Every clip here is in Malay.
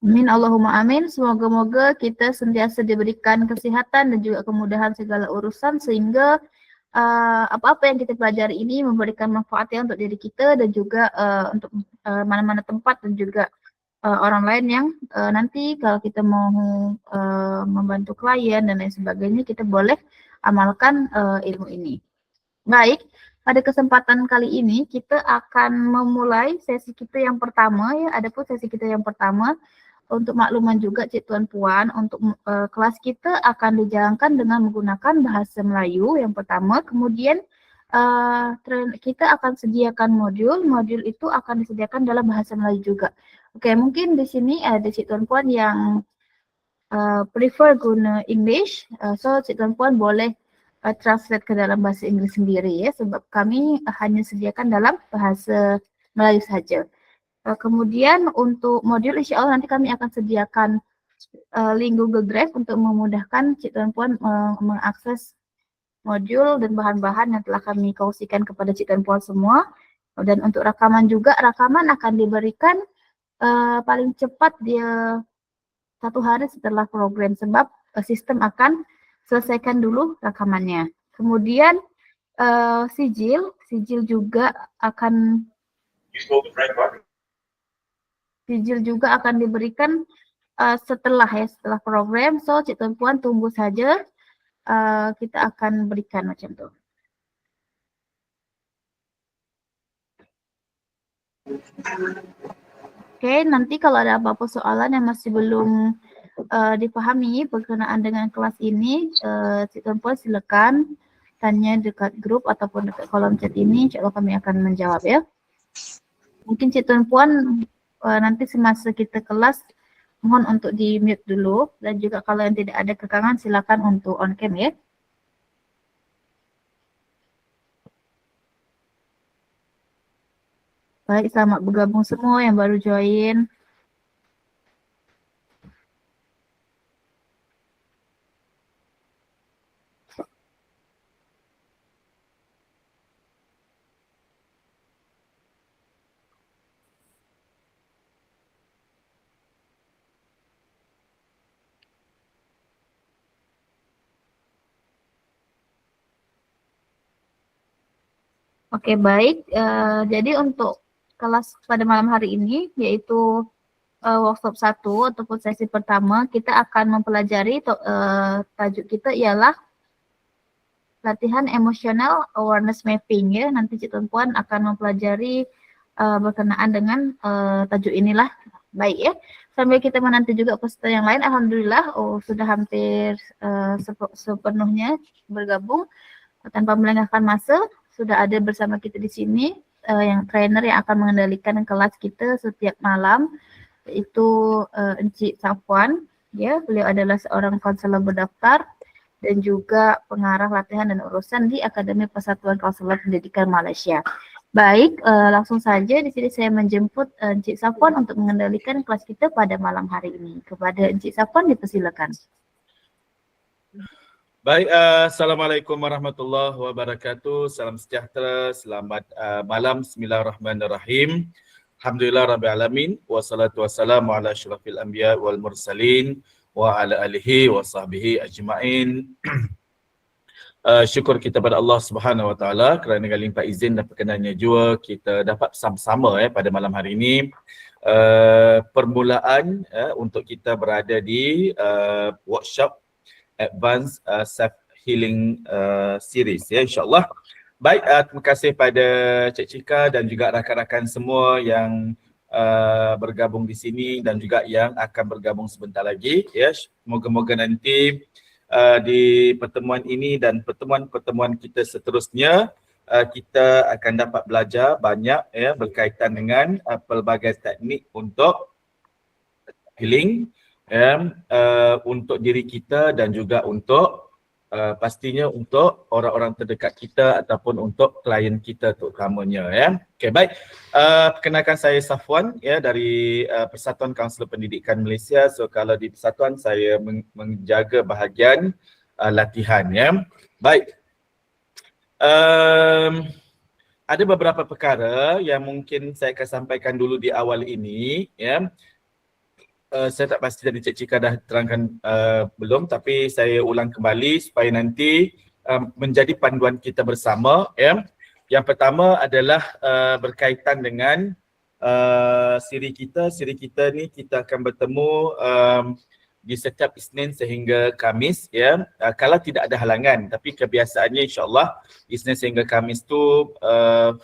Amin, Allahumma amin. Semoga-moga kita sentiasa diberikan kesihatan dan juga kemudahan segala urusan sehingga apa-apa yang kita pelajari ini memberikan manfaatnya untuk diri kita dan juga untuk mana-mana tempat dan juga orang lain yang nanti kalau kita mau membantu klien dan lain sebagainya kita boleh amalkan ilmu ini. Baik, pada kesempatan kali ini kita akan memulai sesi kita yang pertama ya. Adapun sesi kita yang pertama untuk makluman juga Cik Tuan Puan, untuk kelas kita akan dijalankan dengan menggunakan bahasa Melayu yang pertama. Kemudian kita akan sediakan modul itu akan disediakan dalam bahasa Melayu juga. Oke, mungkin di sini ada Cik Tuan Puan yang prefer guna English, so Cik Tuan Puan boleh translate ke dalam bahasa Inggeris sendiri ya, sebab kami hanya sediakan dalam bahasa Melayu saja. Kemudian untuk modul insya Allah nanti kami akan sediakan link Google Drive untuk memudahkan Cik Tuan Puan mengakses modul dan bahan-bahan yang telah kami kongsikan kepada Cik Tuan Puan semua. Dan untuk rakaman juga, rakaman akan diberikan paling cepat dia 1 hari setelah program sebab sistem akan selesaikan dulu rakamannya. Kemudian sijil juga akan diberikan setelah program. So Cik Tuan Puan tunggu saja, kita akan berikan macam tu. Oke, nanti kalau ada apa-apa soalan yang masih belum dipahami berkenaan dengan kelas ini, Cik Tuan Puan silakan tanya dekat grup ataupun dekat kolom chat ini, insya Allah kami akan menjawab ya. Mungkin Cik Tuan Puan nanti semasa kita kelas mohon untuk di mute dulu, dan juga kalau yang tidak ada kekangan silakan untuk on cam ya. Baik, selamat bergabung semua yang baru join. Oke, baik. Jadi untuk kelas pada malam hari ini yaitu workshop 1 ataupun sesi pertama, kita akan mempelajari tajuk kita ialah latihan emotional awareness mapping ya. Nanti Cik Tuan Puan akan mempelajari berkenaan dengan tajuk inilah. Baik ya. Sambil kita menanti juga peserta yang lain, alhamdulillah sudah hampir sepenuhnya bergabung tanpa melengahkan masa. Sudah ada bersama kita di sini yang trainer yang akan mengendalikan kelas kita setiap malam, yaitu Encik Safwan. Ya, beliau adalah seorang konselor berdaftar dan juga pengarah latihan dan urusan di Akademi Persatuan Konselor Pendidikan Malaysia. Baik, langsung saja di sini saya menjemput Encik Safwan untuk mengendalikan kelas kita pada malam hari ini. Kepada Encik Safwan dipersilakan. Baik, Assalamualaikum warahmatullahi wabarakatuh. Salam sejahtera, selamat malam, bismillahirrahmanirrahim. Alhamdulillah Rabbil Alamin, wassalatu wassalamu ala asyrafil anbiya wal mursalin wa ala alihi wa sahbihi ajma'in. Syukur kita pada Allah Subhanahu wa taala kerana dengan limpah izin dan perkenannya jua kita dapat bersama-sama pada malam hari ini. Permulaan untuk kita berada di workshop Advanced Self Healing Series ya, insyaAllah. Baik, terima kasih pada Cik Cika dan juga rakan-rakan semua yang bergabung di sini dan juga yang akan bergabung sebentar lagi ya. Moga-moga nanti di pertemuan ini dan pertemuan-pertemuan kita seterusnya kita akan dapat belajar banyak ya berkaitan dengan pelbagai teknik untuk healing untuk diri kita dan juga untuk pastinya untuk orang-orang terdekat kita ataupun untuk klien kita terutamanya ya. Okey, baik. Perkenalkan saya Safwan ya dari Persatuan Kaunselor Pendidikan Malaysia. So kalau di persatuan saya menjaga bahagian latihan ya. Baik. Ada beberapa perkara yang mungkin saya akan sampaikan dulu di awal ini ya. saya tak pasti tadi Cik Cika dah terangkan belum, tapi saya ulang kembali supaya nanti menjadi panduan kita bersama. Ya. Yang pertama adalah berkaitan dengan siri kita. Siri kita ni kita akan bertemu di setiap Isnin sehingga Khamis. Ya. Kalau tidak ada halangan, tapi kebiasaannya insyaAllah Isnin sehingga Khamis tu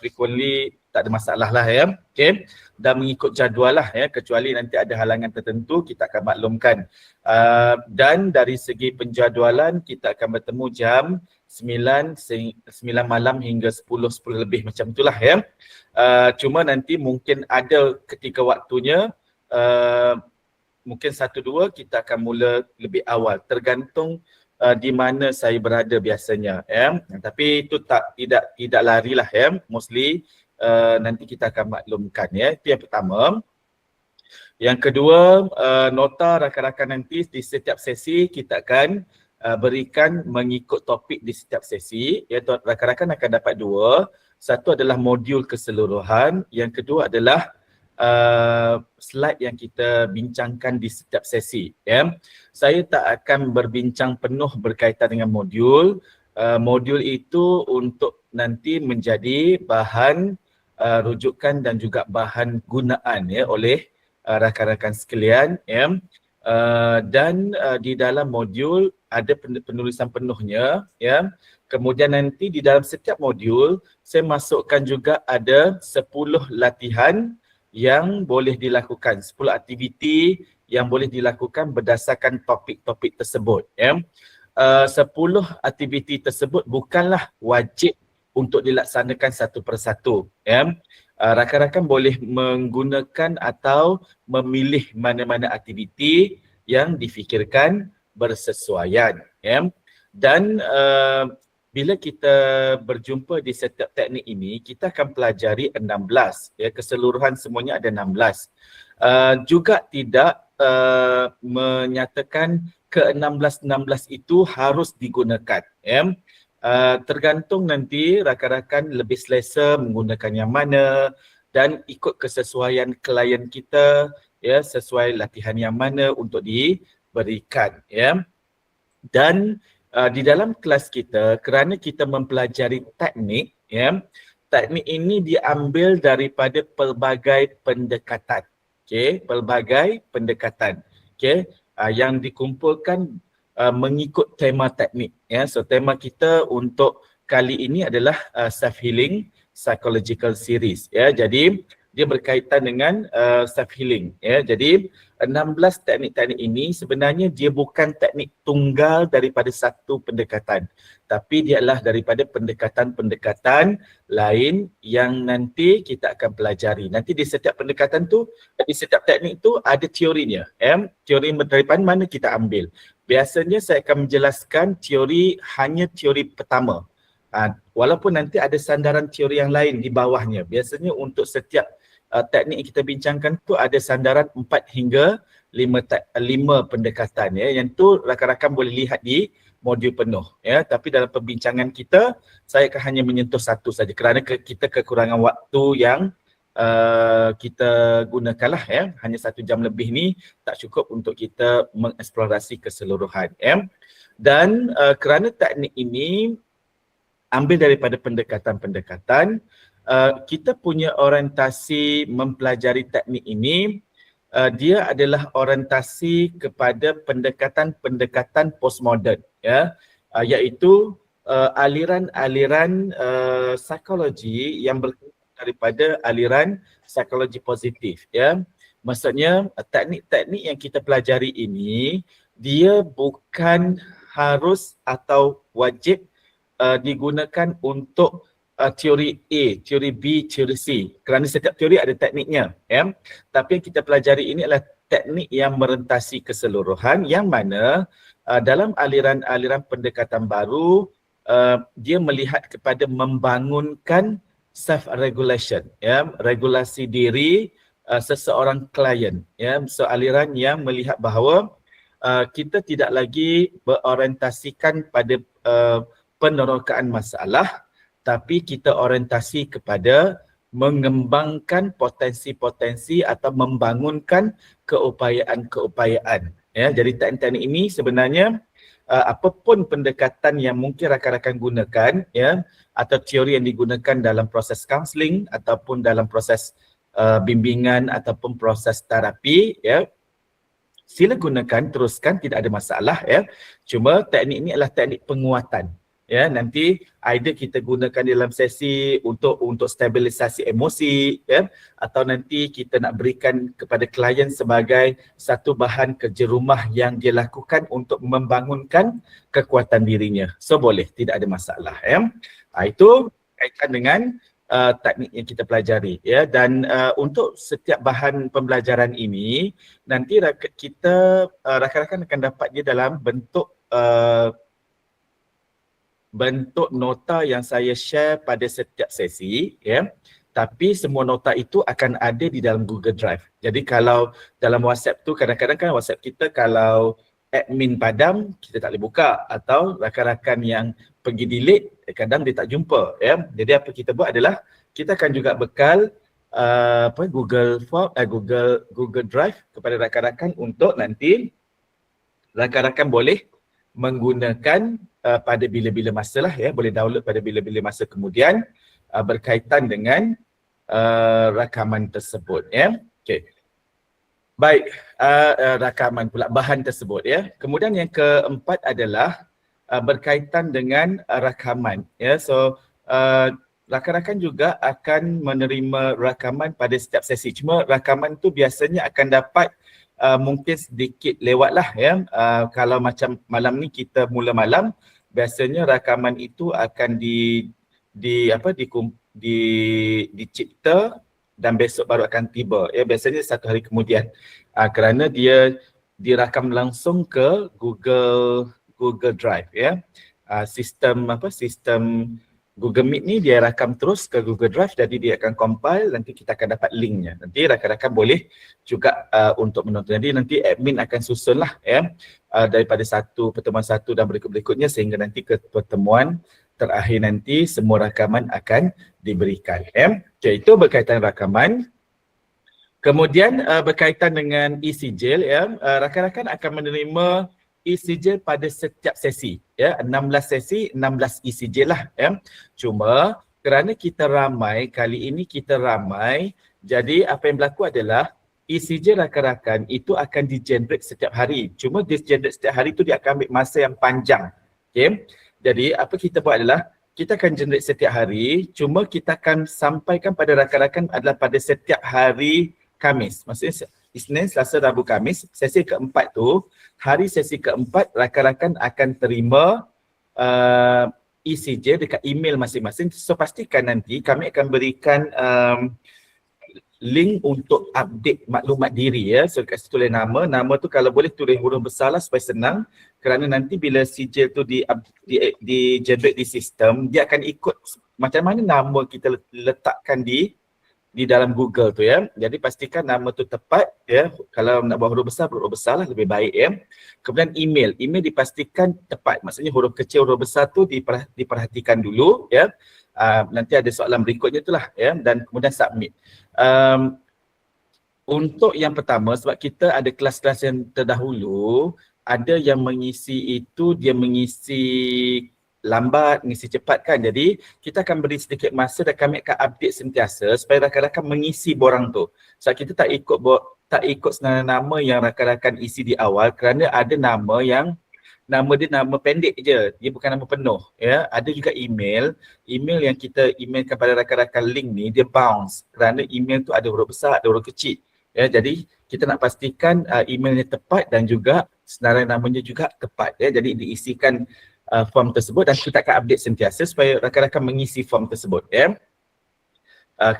frequently tak ada masalah lah ya. Okay. Dan mengikut jadual lah ya, kecuali nanti ada halangan tertentu kita akan maklumkan. Dan dari segi penjadualan kita akan bertemu jam 9 malam hingga 10 lebih macam itulah ya. Cuma nanti mungkin ada ketika waktunya mungkin 1-2 kita akan mula lebih awal, tergantung di mana saya berada biasanya ya. Tapi itu tidak larilah ya, mostly nanti kita akan maklumkan ya. Itu yang pertama. Yang kedua, nota rakan-rakan nanti di setiap sesi kita akan berikan mengikut topik di setiap sesi. Ya, rakan-rakan akan dapat 2. Satu adalah modul keseluruhan, yang kedua adalah slide yang kita bincangkan di setiap sesi. Ya. Saya tak akan berbincang penuh berkaitan dengan modul. Modul itu untuk nanti menjadi bahan rujukan dan juga bahan gunaan ya oleh rakan-rakan sekalian ya. Dan di dalam modul ada penulisan penuhnya ya. Kemudian nanti di dalam setiap modul saya masukkan juga ada 10 latihan yang boleh dilakukan, 10 aktiviti yang boleh dilakukan berdasarkan topik-topik tersebut ya. 10 aktiviti tersebut bukanlah wajib untuk dilaksanakan satu persatu ya. Rakan-rakan boleh menggunakan atau memilih mana-mana aktiviti yang difikirkan bersesuaian ya. Dan bila kita berjumpa di setiap teknik ini, kita akan pelajari 16 ya, keseluruhan semuanya ada 16. Juga tidak menyatakan ke-16 itu harus digunakan ya. Tergantung nanti rakan-rakan lebih selesa menggunakan yang mana dan ikut kesesuaian klien kita ya, sesuai latihan yang mana untuk diberikan ya. Dan di dalam kelas kita, kerana kita mempelajari teknik ya, teknik ini diambil daripada pelbagai pendekatan. Okey, pelbagai pendekatan. Okey, yang dikumpulkan mengikut tema teknik ya. So tema kita untuk kali ini adalah self healing psychological series ya. Jadi dia berkaitan dengan self healing ya. Jadi 16 teknik-teknik ini sebenarnya dia bukan teknik tunggal daripada satu pendekatan, tapi dia adalah daripada pendekatan-pendekatan lain yang nanti kita akan pelajari. Nanti di setiap pendekatan tu, di setiap teknik tu ada teorinya ya. Teori daripada mana kita ambil. Biasanya saya akan menjelaskan hanya teori pertama. Walaupun nanti ada sandaran teori yang lain di bawahnya. Biasanya untuk setiap teknik yang kita bincangkan tu ada sandaran 4 hingga 5 pendekatan ya. Yang tu rakan-rakan boleh lihat di modul penuh ya. Tapi dalam perbincangan kita, saya akan hanya menyentuh satu saja kerana kita kekurangan waktu yang kita gunakanlah ya. Hanya 1 jam lebih ni tak cukup untuk kita mengeksplorasi keseluruhan ya. Dan kerana teknik ini ambil daripada pendekatan-pendekatan, kita punya orientasi mempelajari teknik ini, dia adalah orientasi kepada pendekatan-pendekatan postmoden ya, iaitu aliran-aliran psikologi yang daripada aliran psikologi positif ya. Maksudnya teknik-teknik yang kita pelajari ini dia bukan harus atau wajib digunakan untuk teori A, teori B, teori C. Kerana setiap teori ada tekniknya ya. Tapi yang kita pelajari ini adalah teknik yang merentasi keseluruhan, yang mana dalam aliran-aliran pendekatan baru dia melihat kepada membangunkan self regulation ya, regulasi diri seseorang klien ya. So aliran yang melihat bahawa kita tidak lagi berorientasikan pada penerokaan masalah, tapi kita orientasi kepada mengembangkan potensi-potensi atau membangunkan keupayaan-keupayaan. Ya, jadi teknik-teknik ini sebenarnya apapun pendekatan yang mungkin rakan-rakan gunakan, ya, atau teori yang digunakan dalam proses kaunseling ataupun dalam proses bimbingan ataupun proses terapi, ya, sila gunakan, teruskan, tidak ada masalah, ya. Cuma teknik ini adalah teknik penguatan. Ya, nanti either kita gunakan dalam sesi untuk stabilisasi emosi, ya, atau nanti kita nak berikan kepada klien sebagai satu bahan kerja rumah yang dia lakukan untuk membangunkan kekuatan dirinya. So boleh, tidak ada masalah, ya. Itu kaitan dengan teknik yang kita pelajari, ya. Dan untuk setiap bahan pembelajaran ini nanti rakan-rakan akan dapat dia dalam bentuk nota yang saya share pada setiap sesi, ya. Tapi semua nota itu akan ada di dalam Google Drive. Jadi kalau dalam WhatsApp tu kadang-kadang kan WhatsApp kita kalau admin padam kita tak boleh buka, atau rakan-rakan yang pergi delete kadang dia tak jumpa, ya. Jadi apa kita buat adalah kita akan juga bekal Google Drive kepada rakan-rakan untuk nanti rakan-rakan boleh menggunakan pada bila-bila masa lah, ya, boleh download pada bila-bila masa kemudian berkaitan dengan rakaman tersebut, ya. Okey. Baik, rakaman pula bahan tersebut, ya. Kemudian yang keempat adalah berkaitan dengan rakaman, ya. So rakan-rakan juga akan menerima rakaman pada setiap sesi. Cuma rakaman tu biasanya akan dapat mungkin sedikit lewat lah, ya. Kalau macam malam ni kita mula malam, biasanya rakaman itu akan dicipta dan besok baru akan tiba, ya, biasanya 1 hari kemudian, kerana dia dirakam langsung ke Google Drive, ya. Sistem Google Meet ni dia rakam terus ke Google Drive, jadi dia akan compile, nanti kita akan dapat linknya. Nanti rakan-rakan boleh juga untuk menonton. Jadi nanti admin akan susun lah, ya, daripada pertemuan satu dan berikut-berikutnya sehingga nanti ke pertemuan terakhir nanti semua rakaman akan diberikan, ya. Okay, itu berkaitan rakaman. Kemudian berkaitan dengan e-sijil, ya, rakan-rakan akan menerima e-sijil pada setiap sesi, ya. 16 sesi, 16 e-sijil lah, ya. Cuma kerana kita ramai, kali ini kita ramai, jadi apa yang berlaku adalah e-sijil rakan-rakan itu akan di-generate setiap hari. Cuma di-generate setiap hari tu dia akan ambil masa yang panjang. Okay? Jadi apa kita buat adalah kita akan generate setiap hari, cuma kita akan sampaikan pada rakan-rakan adalah pada setiap hari Khamis. Maksudnya Isnin, Selasa, Rabu, Khamis, sesi keempat tu, hari sesi keempat rakan-rakan akan terima e-sijil dekat email masing-masing. So pastikan nanti kami akan berikan link untuk update maklumat diri, ya. So kat situ tulis nama tu kalau boleh tulis huruf besar lah supaya senang, kerana nanti bila sijil tu di generate di sistem, dia akan ikut macam mana nama kita letakkan di dalam Google tu, ya. Jadi pastikan nama tu tepat, ya. Kalau nak buat huruf besar lah lebih baik, ya. Kemudian email dipastikan tepat. Maksudnya huruf kecil, huruf besar tu diperhatikan dulu, ya. Nanti ada soalan berikutnya tu lah, ya. Dan kemudian submit. Untuk yang pertama, sebab kita ada kelas-kelas yang terdahulu, ada yang mengisi itu, dia mengisi lambat, mengisi cepat kan. Jadi kita akan beri sedikit masa dan kami akan update sentiasa supaya rakan-rakan mengisi borang tu. Sebab kita tak ikut senarai nama yang rakan-rakan isi di awal, kerana ada nama yang nama dia nama pendek je, dia bukan nama penuh, ya. Ada juga email yang kita emailkan pada rakan-rakan link ni, dia bounce kerana email tu ada huruf besar, ada huruf kecil, ya. Jadi kita nak pastikan emailnya tepat dan juga senarai namanya juga tepat, ya. Jadi diisikan form tersebut dan kita akan update sentiasa supaya rakan-rakan mengisi form tersebut, ya.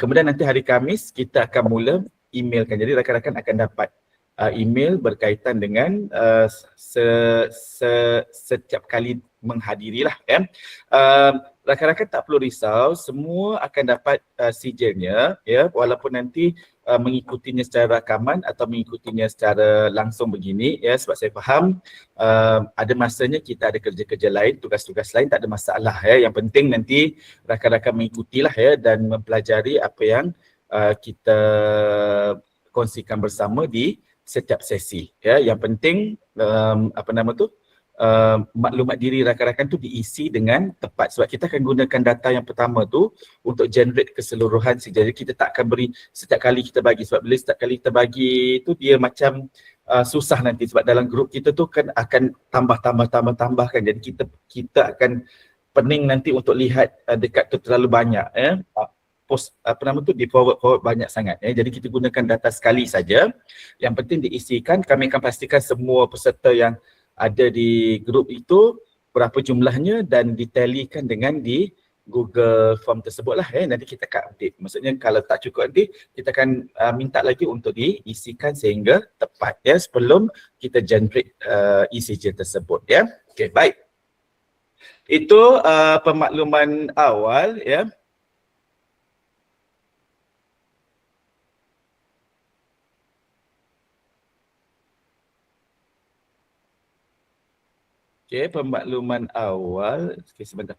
Kemudian nanti hari Khamis kita akan mula emailkan. Jadi rakan-rakan akan dapat email berkaitan dengan setiap kali menghadirilah, ya. Rakan-rakan tak perlu risau, semua akan dapat sijilnya, ya, walaupun nanti mengikutinya secara rakaman atau mengikutinya secara langsung begini ya, sebab saya faham ada masanya kita ada kerja-kerja lain, tugas-tugas lain, tak ada masalah ya. Yang penting nanti rakan-rakan mengikutilah ya dan mempelajari apa yang kita kongsikan bersama di setiap sesi ya. Yang penting maklumat diri rakan-rakan tu diisi dengan tepat, sebab kita akan gunakan data yang pertama tu untuk generate keseluruhan. Jadi kita tak akan beri setiap kali kita bagi, sebab bila setiap kali kita bagi tu dia macam susah nanti, sebab dalam grup kita tu kan akan tambahkan. Jadi kita akan pening nanti untuk lihat dekat tu terlalu banyak post di forward banyak sangat jadi kita gunakan data sekali saja. Yang penting diisikan. Kami akan pastikan semua peserta yang ada di grup itu berapa jumlahnya dan ditalikan dengan di Google Form tersebut lah nanti kita akan update. Maksudnya kalau tak cukup nanti kita akan minta lagi untuk diisikan sehingga tepat sebelum kita generate ECG tersebut Okey, baik. Itu pemakluman awal Okey, pemakluman awal. Okey, sebentar.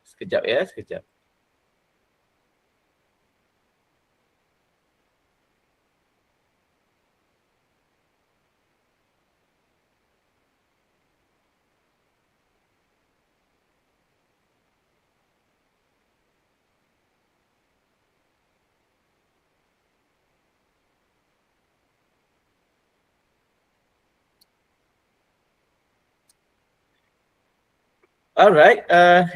Sekejap sekejap. Alright,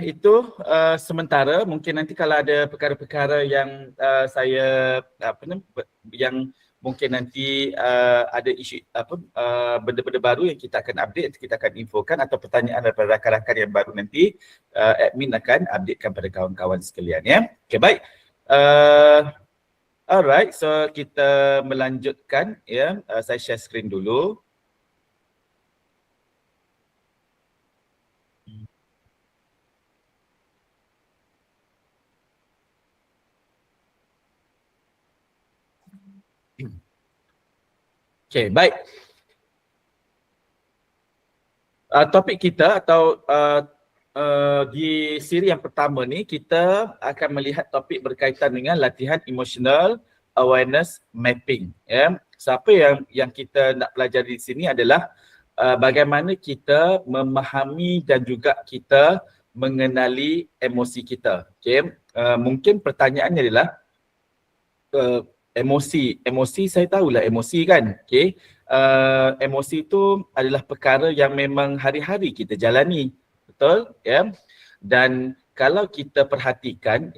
itu sementara. Mungkin nanti kalau ada perkara-perkara yang saya yang mungkin nanti ada isu benda-benda baru yang kita akan update, kita akan infokan, atau pertanyaan daripada rakan-rakan yang baru nanti admin akan updatekan pada kawan-kawan sekalian Okay, baik. Alright, so kita melanjutkan saya share screen dulu. Okay, baik. Topik kita atau di siri yang pertama ni kita akan melihat topik berkaitan dengan latihan emotional awareness mapping. Siapa yang kita nak pelajari di sini adalah bagaimana kita memahami dan juga kita mengenali emosi kita. Okay. Mungkin pertanyaannya adalah emosi saya tahulah emosi kan. Okay. Emosi itu adalah perkara yang memang hari-hari kita jalani, betul dan kalau kita perhatikan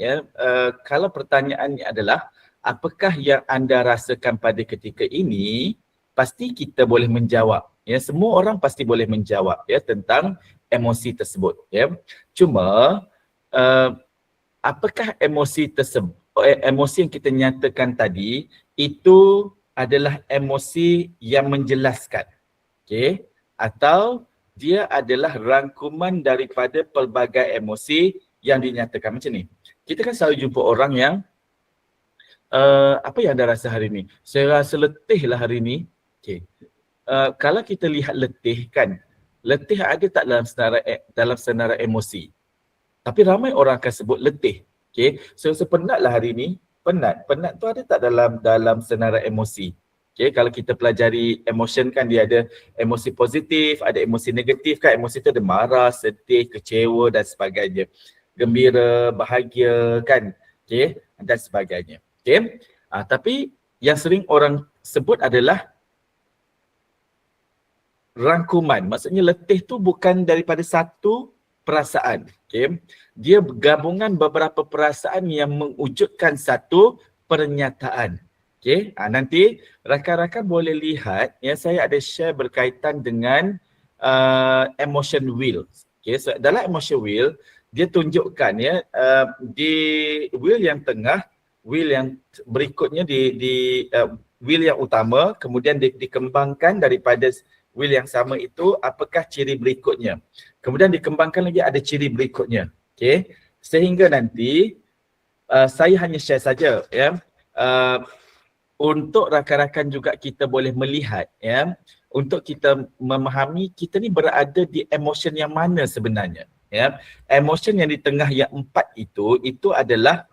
kalau pertanyaannya adalah apakah yang anda rasakan pada ketika ini, pasti kita boleh menjawab semua orang pasti boleh menjawab tentang emosi tersebut cuma apakah emosi tersebut, emosi yang kita nyatakan tadi itu adalah emosi yang menjelaskan, atau dia adalah rangkuman daripada pelbagai emosi yang dinyatakan macam ni. Kita kan selalu jumpa orang yang apa yang anda rasa hari ni? Saya rasa letih lah hari ni. Kalau kita lihat letih kan, letih ada tak dalam senarai emosi? Tapi ramai orang akan sebut letih. So penat lah hari ni. Penat tu ada tak dalam senarai emosi? Kalau kita pelajari emotion kan dia ada emosi positif, ada emosi negatif kan. Emosi tu ada marah, sedih, kecewa dan sebagainya. Gembira, bahagia kan. Dan sebagainya. Tapi yang sering orang sebut adalah rangkuman. Maksudnya letih tu bukan daripada satu perasaan. Dia gabungan beberapa perasaan yang mewujudkan satu pernyataan. Nanti rakan-rakan boleh lihat saya ada share berkaitan dengan emotion wheel. So, dalam emotion wheel dia tunjukkan ya di wheel yang tengah, wheel yang berikutnya di wheel yang utama, kemudian dikembangkan daripada wheel yang sama itu apakah ciri berikutnya. Kemudian dikembangkan lagi ada ciri berikutnya. Okey. Sehingga nanti saya hanya share saja ya. Untuk rakan-rakan juga kita boleh melihat ya, untuk kita memahami kita ni berada di emotion yang mana sebenarnya ya. Emotion yang di tengah yang 4 itu adalah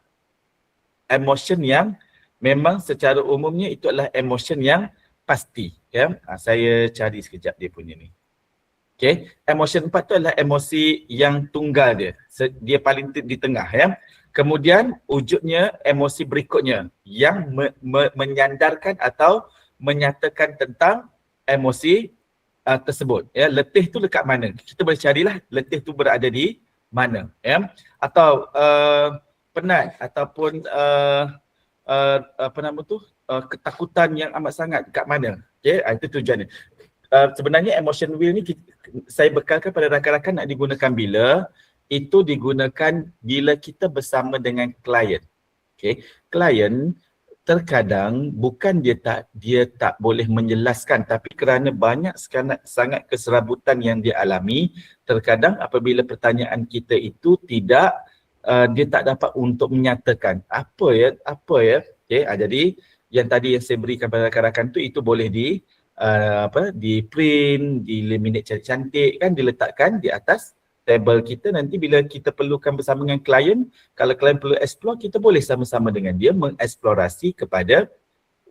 emotion yang memang secara umumnya itu adalah emotion yang pasti ya. Saya cari sekejap dia punya ni. Okay, emotion 4 tu adalah emosi yang tunggal dia. Dia paling di tengah ya. Kemudian wujudnya emosi berikutnya yang menyandarkan atau menyatakan tentang emosi tersebut. Ya, letih tu dekat mana? Kita boleh carilah letih tu berada di mana. Ya, atau penat ataupun apa nama tu ketakutan yang amat sangat dekat mana? Okay, itu tujuannya. Sebenarnya emotion wheel ni saya bekalkan pada rakan-rakan nak digunakan bila? Itu digunakan bila kita bersama dengan klien. Okay. Klien terkadang bukan dia tak boleh menjelaskan, tapi kerana banyak sangat keserabutan yang dia alami, terkadang apabila pertanyaan kita itu tidak dia tak dapat untuk menyatakan apa ya. Okay. Jadi yang tadi yang saya berikan pada rakan-rakan tu itu boleh di print, di laminate cantik kan, diletakkan di atas table kita. Nanti bila kita perlukan bersama dengan klien, kalau klien perlu explore, kita boleh sama-sama dengan dia mengeksplorasi kepada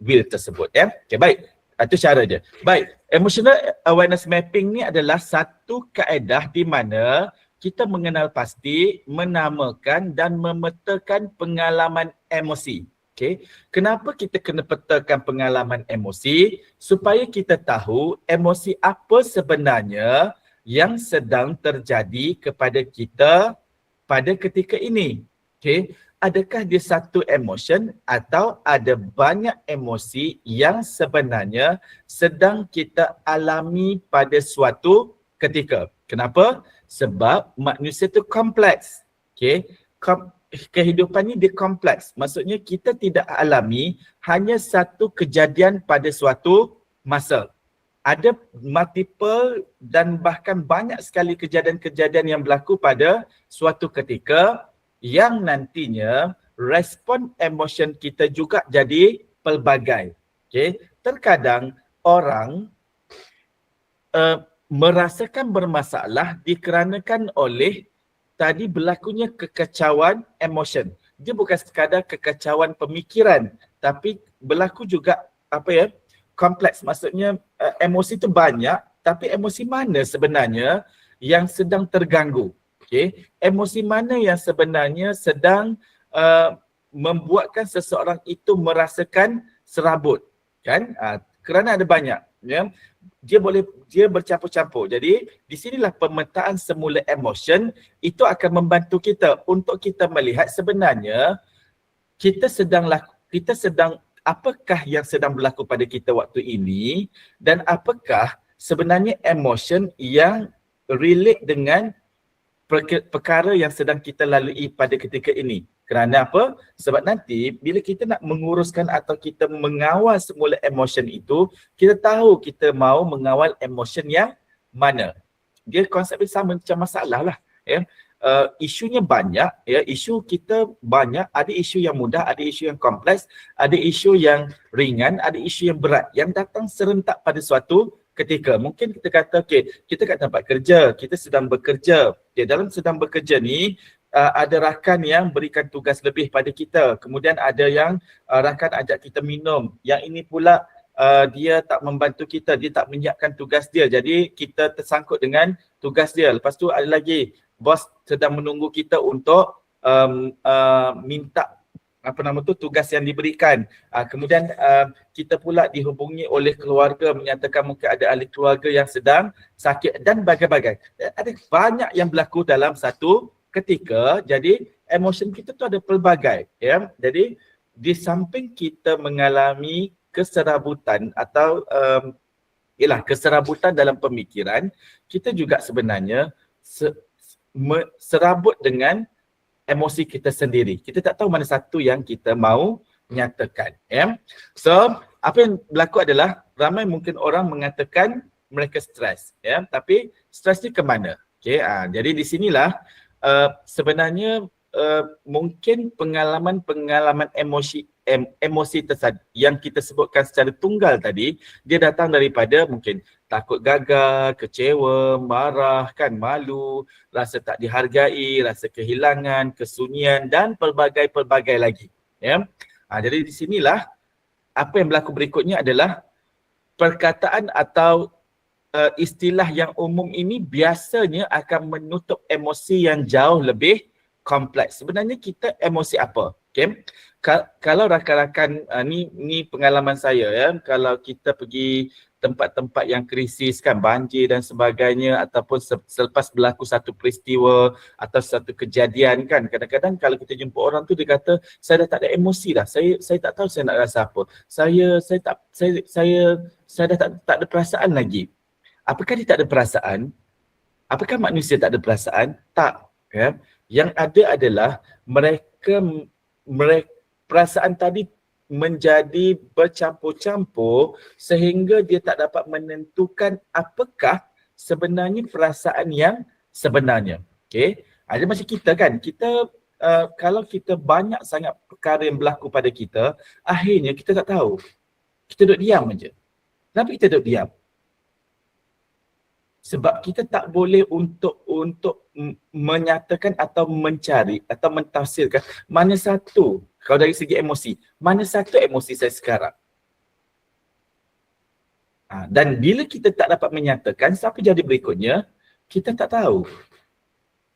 wheel tersebut ya. Okay, baik. Itu cara je. Baik, emotional awareness mapping ni adalah satu kaedah di mana kita mengenal pasti, menamakan dan memetakan pengalaman emosi. Okay. Kenapa kita kena petakan pengalaman emosi? Supaya kita tahu emosi apa sebenarnya yang sedang terjadi kepada kita pada ketika ini. Okay. Adakah dia satu emotion atau ada banyak emosi yang sebenarnya sedang kita alami pada suatu ketika. Kenapa? Sebab manusia itu kompleks. Okay. Kehidupan ni dia kompleks. Maksudnya kita tidak alami hanya satu kejadian pada suatu masa. Ada multiple dan bahkan banyak sekali kejadian-kejadian yang berlaku pada suatu ketika yang nantinya respon emotion kita juga jadi pelbagai. Okay. Terkadang orang merasakan bermasalah dikarenakan oleh tadi berlakunya kekacauan emotion. Dia bukan sekadar kekacauan pemikiran, tapi berlaku juga kompleks. Maksudnya emosi itu banyak, tapi emosi mana sebenarnya yang sedang terganggu? Okay. Emosi mana yang sebenarnya sedang membuatkan seseorang itu merasakan serabut, kan? Kerana ada banyak, ya. Dia bercampur-campur. Jadi di sinilah pemetaan semula emotion itu akan membantu kita untuk kita melihat sebenarnya kita sedang apakah yang sedang berlaku pada kita waktu ini dan apakah sebenarnya emotion yang relate dengan perkara yang sedang kita lalui pada ketika ini. Kerana apa? Sebab nanti bila kita nak menguruskan atau kita mengawal semula emotion itu, kita tahu kita mahu mengawal emotion yang mana. Dia konsepnya sama macam masalah lah. Ya. Isunya banyak, ya. Isu kita banyak, ada isu yang mudah, ada isu yang kompleks, ada isu yang ringan, ada isu yang berat yang datang serentak pada suatu ketika. Mungkin kita kata, okay, kita kat tempat kerja, kita sedang bekerja. Okay, dalam sedang bekerja ni, ada rakan yang berikan tugas lebih pada kita. Kemudian ada yang rakan ajak kita minum. Yang ini pula dia tak membantu kita, dia tak menyiapkan tugas dia. Jadi kita tersangkut dengan tugas dia. Lepas tu ada lagi, bos sedang menunggu kita untuk minta tugas yang diberikan. Kemudian kita pula dihubungi oleh keluarga menyatakan mungkin ada ahli keluarga yang sedang sakit dan bagai-bagai. Ada banyak yang berlaku dalam satu ketika. Jadi emotion kita tu ada pelbagai, ya. Jadi di samping kita mengalami keserabutan atau keserabutan dalam pemikiran, kita juga sebenarnya serabut dengan emosi kita sendiri. Kita tak tahu mana satu yang kita mahu nyatakan. So, apa yang berlaku adalah ramai mungkin orang mengatakan mereka stres. Tapi stres ni ke mana? Jadi di sinilah sebenarnya mungkin pengalaman emosi yang kita sebutkan secara tunggal tadi, dia datang daripada mungkin takut gagal, kecewa, marah, malu, rasa tak dihargai, rasa kehilangan, kesunyian dan pelbagai-pelbagai lagi. Jadi di sinilah apa yang berlaku berikutnya adalah perkataan atau istilah yang umum ini biasanya akan menutup emosi yang jauh lebih kompleks. Sebenarnya kita emosi apa? Kalau rakan-rakan, ni pengalaman saya kalau kita pergi tempat-tempat yang krisis banjir dan sebagainya, ataupun selepas berlaku satu peristiwa atau satu kejadian kadang-kadang kalau kita jumpa orang tu dia kata saya dah tak ada emosi dah, saya tak tahu saya nak rasa apa, saya dah tak ada perasaan lagi. Apakah dia tak ada perasaan? Apakah manusia tak ada perasaan? Tak. Yang ada adalah mereka perasaan tadi menjadi bercampur-campur sehingga dia tak dapat menentukan apakah sebenarnya perasaan yang sebenarnya. Jadi macam kita kita kalau kita banyak sangat perkara yang berlaku pada kita, akhirnya kita tak tahu. Kita duduk diam aja. Kenapa kita duduk diam? Sebab kita tak boleh untuk menyatakan atau mencari atau mentafsirkan mana satu, kalau dari segi emosi, mana satu emosi saya sekarang. Dan bila kita tak dapat menyatakan, apa jadi berikutnya? Kita tak tahu.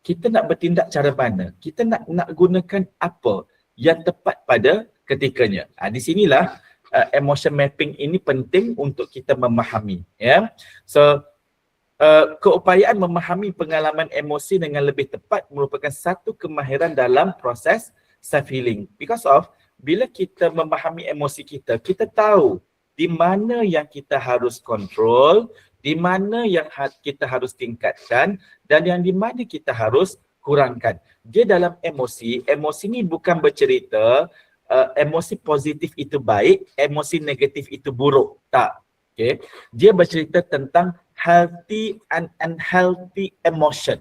Kita nak bertindak cara mana? Kita nak gunakan apa yang tepat pada ketikanya. Di sinilah emotion mapping ini penting untuk kita memahami. So, keupayaan memahami pengalaman emosi dengan lebih tepat merupakan satu kemahiran dalam proses self-healing. Because of, bila kita memahami emosi kita, kita tahu di mana yang kita harus kontrol, di mana yang kita harus tingkatkan dan yang di mana kita harus kurangkan. Dia dalam emosi ni bukan bercerita emosi positif itu baik, emosi negatif itu buruk. Tak. Dia bercerita tentang healthy and unhealthy emotion.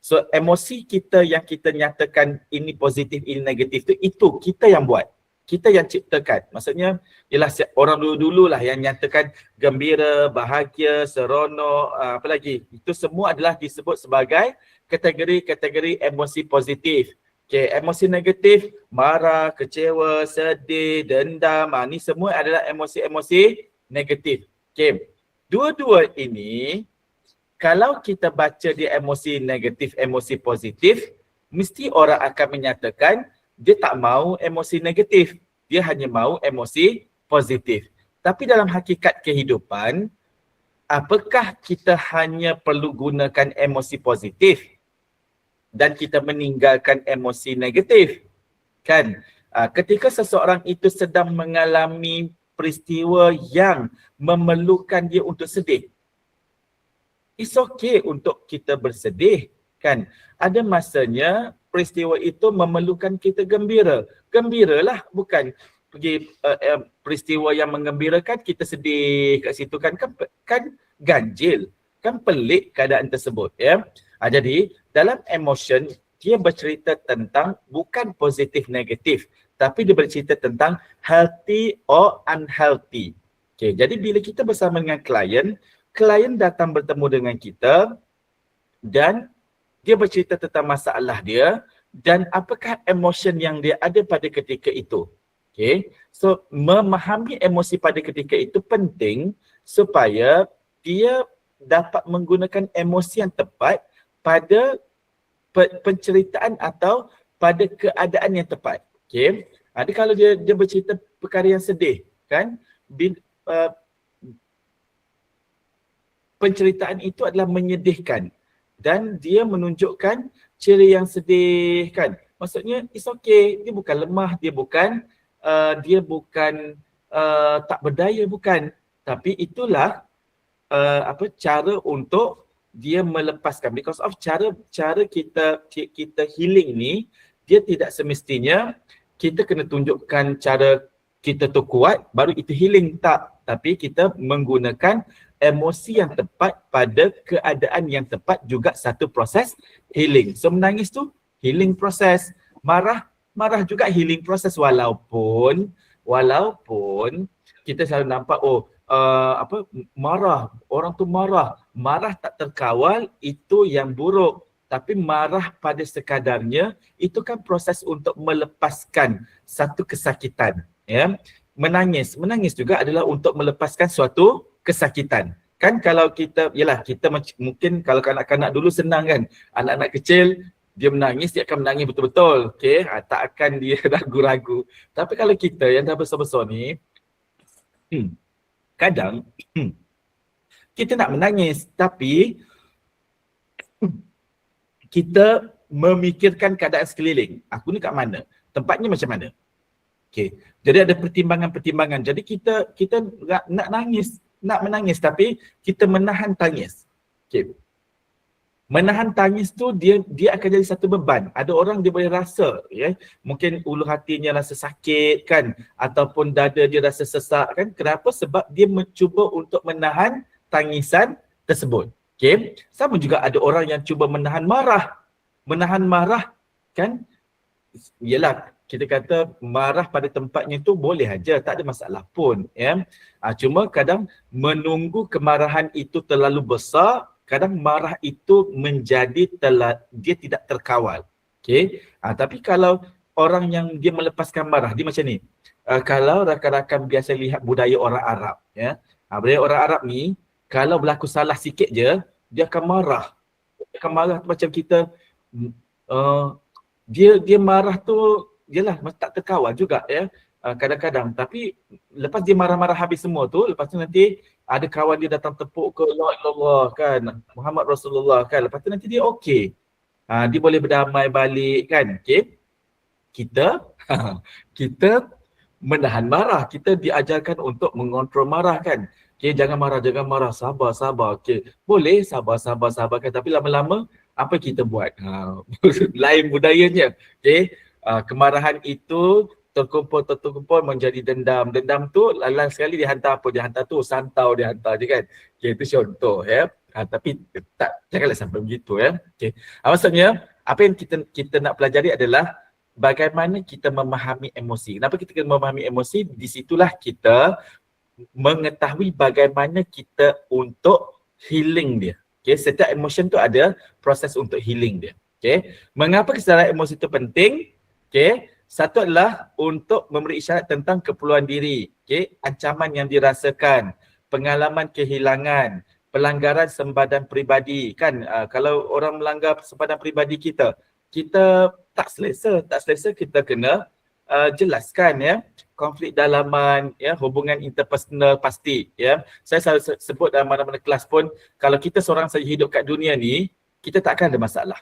So emosi kita yang kita nyatakan ini positif, ini negatif itu kita yang buat. Kita yang ciptakan. Maksudnya ialah orang dulu-dulu lah yang nyatakan gembira, bahagia, seronok, apa lagi. Itu semua adalah disebut sebagai kategori-kategori emosi positif. Emosi negatif, marah, kecewa, sedih, dendam, ni semua adalah emosi-emosi negatif. Dua-dua ini, kalau kita baca dia emosi negatif, emosi positif, mesti orang akan menyatakan dia tak mahu emosi negatif. Dia hanya mahu emosi positif. Tapi dalam hakikat kehidupan, apakah kita hanya perlu gunakan emosi positif dan kita meninggalkan emosi negatif? Ketika seseorang itu sedang mengalami peristiwa yang memerlukan dia untuk sedih, it's okay untuk kita bersedih. Ada masanya peristiwa itu memerlukan kita gembira. Gembiralah, bukan pergi peristiwa yang menggembirakan kita sedih kat situ kan ganjil, pelik keadaan tersebut. Jadi dalam emotion dia bercerita tentang bukan positif negatif, tapi dia bercerita tentang healthy or unhealthy. Jadi bila kita bersama dengan klien datang bertemu dengan kita dan dia bercerita tentang masalah dia dan apakah emotion yang dia ada pada ketika itu. So memahami emosi pada ketika itu penting supaya dia dapat menggunakan emosi yang tepat pada penceritaan atau pada keadaan yang tepat. Jadi kalau dia bercerita perkara yang sedih, penceritaan itu adalah menyedihkan dan dia menunjukkan ciri yang sedih Maksudnya it's okay, dia bukan lemah, dia bukan tak berdaya, bukan. Tapi itulah cara untuk dia melepaskan, because of cara kita healing ni, dia tidak semestinya kita kena tunjukkan cara kita tu kuat baru itu healing, tak. Tapi kita menggunakan emosi yang tepat pada keadaan yang tepat juga satu proses healing. So menangis tu healing proses, marah juga healing proses, walaupun kita selalu nampak marah, orang tu marah tak terkawal, itu yang buruk. Tapi marah pada sekadarnya itu kan proses untuk melepaskan satu kesakitan, ya. Menangis juga adalah untuk melepaskan suatu kesakitan. Kan kalau kita mungkin kalau kanak-kanak dulu senang kan, anak-anak kecil dia menangis, dia akan menangis betul-betul, okey, tak akan dia ragu-ragu. Tapi kalau kita yang dah besar-besar ni, kadang kita nak menangis tapi kita memikirkan keadaan sekeliling. Aku ni kat mana? Tempatnya macam mana? Okey. Jadi ada pertimbangan-pertimbangan. Jadi kita nak menangis tapi kita menahan tangis. Okey. Menahan tangis tu dia akan jadi satu beban. Ada orang dia boleh rasa, ya, mungkin ulu hatinya rasa sakit kan, ataupun dada dia rasa sesak kan. Kenapa? Sebab dia mencuba untuk menahan tangisan tersebut. Okey. Sama juga ada orang yang cuba menahan marah kan. Yalah, kita kata marah pada tempatnya tu boleh aja, tak ada masalah pun, ya. Cuma kadang menunggu kemarahan itu terlalu besar, kadang marah itu menjadi dia tidak terkawal. Okey. Tapi kalau orang yang dia melepaskan marah, dia macam ni. Kalau rakan-rakan biasa lihat budaya orang Arab, ya. Budaya orang Arab ni kalau berlaku salah sikit je, dia akan marah. Dia akan marah tu macam kita dia marah tu yalah tak terkawal juga, ya. Kadang-kadang, tapi lepas dia marah-marah habis semua tu, lepas tu nanti ada kawan dia datang tepuk ke la ilallah kan, Muhammad Rasulullah kan, lepas tu nanti dia okey. Dia boleh berdamai balik kan. Okey. Kita menahan marah, kita diajarkan untuk mengontrol marah kan. Okey, jangan marah, sabar. Okey, boleh sabar kan, tapi lama-lama apa kita buat? Lain budayanya. Okey, kemarahan itu terkumpul menjadi dendam. Dendam tu lalang sekali dihantar apa? Dihantar tu santau, dihantar je kan. Okay, itu contoh, ya. Tapi janganlah sampai begitu, ya. Okay. Maksudnya apa yang kita nak pelajari adalah bagaimana kita memahami emosi. Kenapa kita kena memahami emosi? Di situlah kita mengetahui bagaimana kita untuk healing dia. Okay, setiap emotion tu ada proses untuk healing dia. Okay. Mengapa kesedaran emosi itu penting? Okay. Satu adalah untuk memberi isyarat tentang keperluan diri, okay? Ancaman yang dirasakan, pengalaman kehilangan, pelanggaran sempadan peribadi kan. Kalau orang melanggar sempadan peribadi kita tak selesa kita kena jelaskan, ya. Konflik dalaman, ya, hubungan interpersonal pasti, ya. Saya selalu sebut dalam mana-mana kelas pun, kalau kita seorang saja hidup kat dunia ni, kita takkan ada masalah.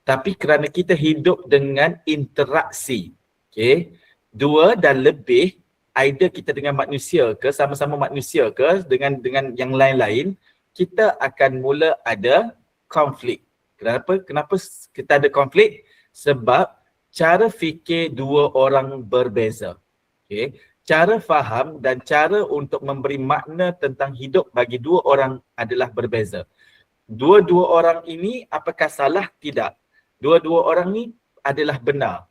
Tapi kerana kita hidup dengan interaksi, okay, dua dan lebih, either kita dengan manusia ke, sama-sama manusia ke, dengan yang lain-lain, kita akan mula ada konflik. Kenapa kita ada konflik? Sebab cara fikir dua orang berbeza. Okay. Cara faham dan cara untuk memberi makna tentang hidup bagi dua orang adalah berbeza. Dua-dua orang ini apakah salah? Tidak. Dua-dua orang ni adalah benar.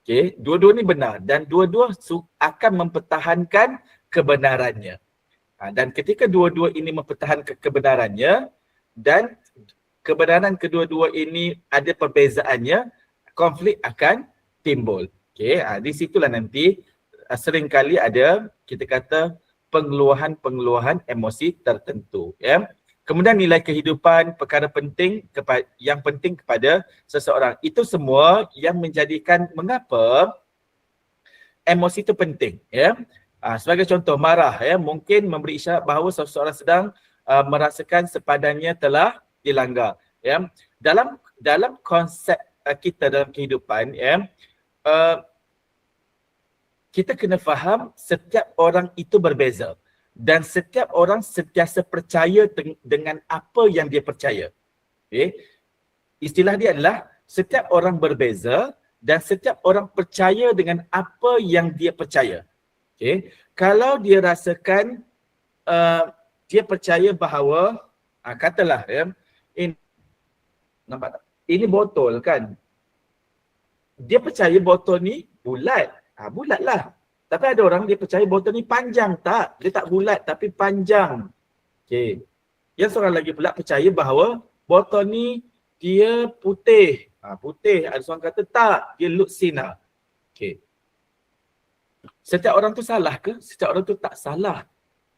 Okay, dua-dua ni benar dan dua-dua akan mempertahankan kebenarannya. Dan ketika dua-dua ini mempertahankan kebenarannya dan kebenaran kedua-dua ini ada perbezaannya, konflik akan timbul. Okay, di situlah nanti seringkali ada kita kata pengeluahan emosi tertentu, ya. Kemudian nilai kehidupan, perkara penting yang penting kepada seseorang. Itu semua yang menjadikan mengapa emosi itu penting, ya. Sebagai contoh, marah, ya, mungkin memberi isyarat bahawa seseorang sedang merasakan sempadannya telah dilanggar, ya. Dalam konsep kita dalam kehidupan, ya, kita kena faham setiap orang itu berbeza. dan setiap orang sentiasa percaya dengan apa yang dia percaya. Okay. Istilah dia adalah setiap orang berbeza dan setiap orang percaya dengan apa yang dia percaya. Okay. Kalau dia rasakan dia percaya bahawa katalah nampak tak? Ini botol kan. Dia percaya botol ni bulat. Bulat lah. Tapi ada orang dia percaya botol ni panjang. Tak. Dia tak bulat tapi panjang. Okay. Yang seorang lagi pula percaya bahawa botol ni dia putih. Putih. Ada seorang kata tak. Dia lutsina. Okay. Setiap orang tu salah ke? Setiap orang tu tak salah.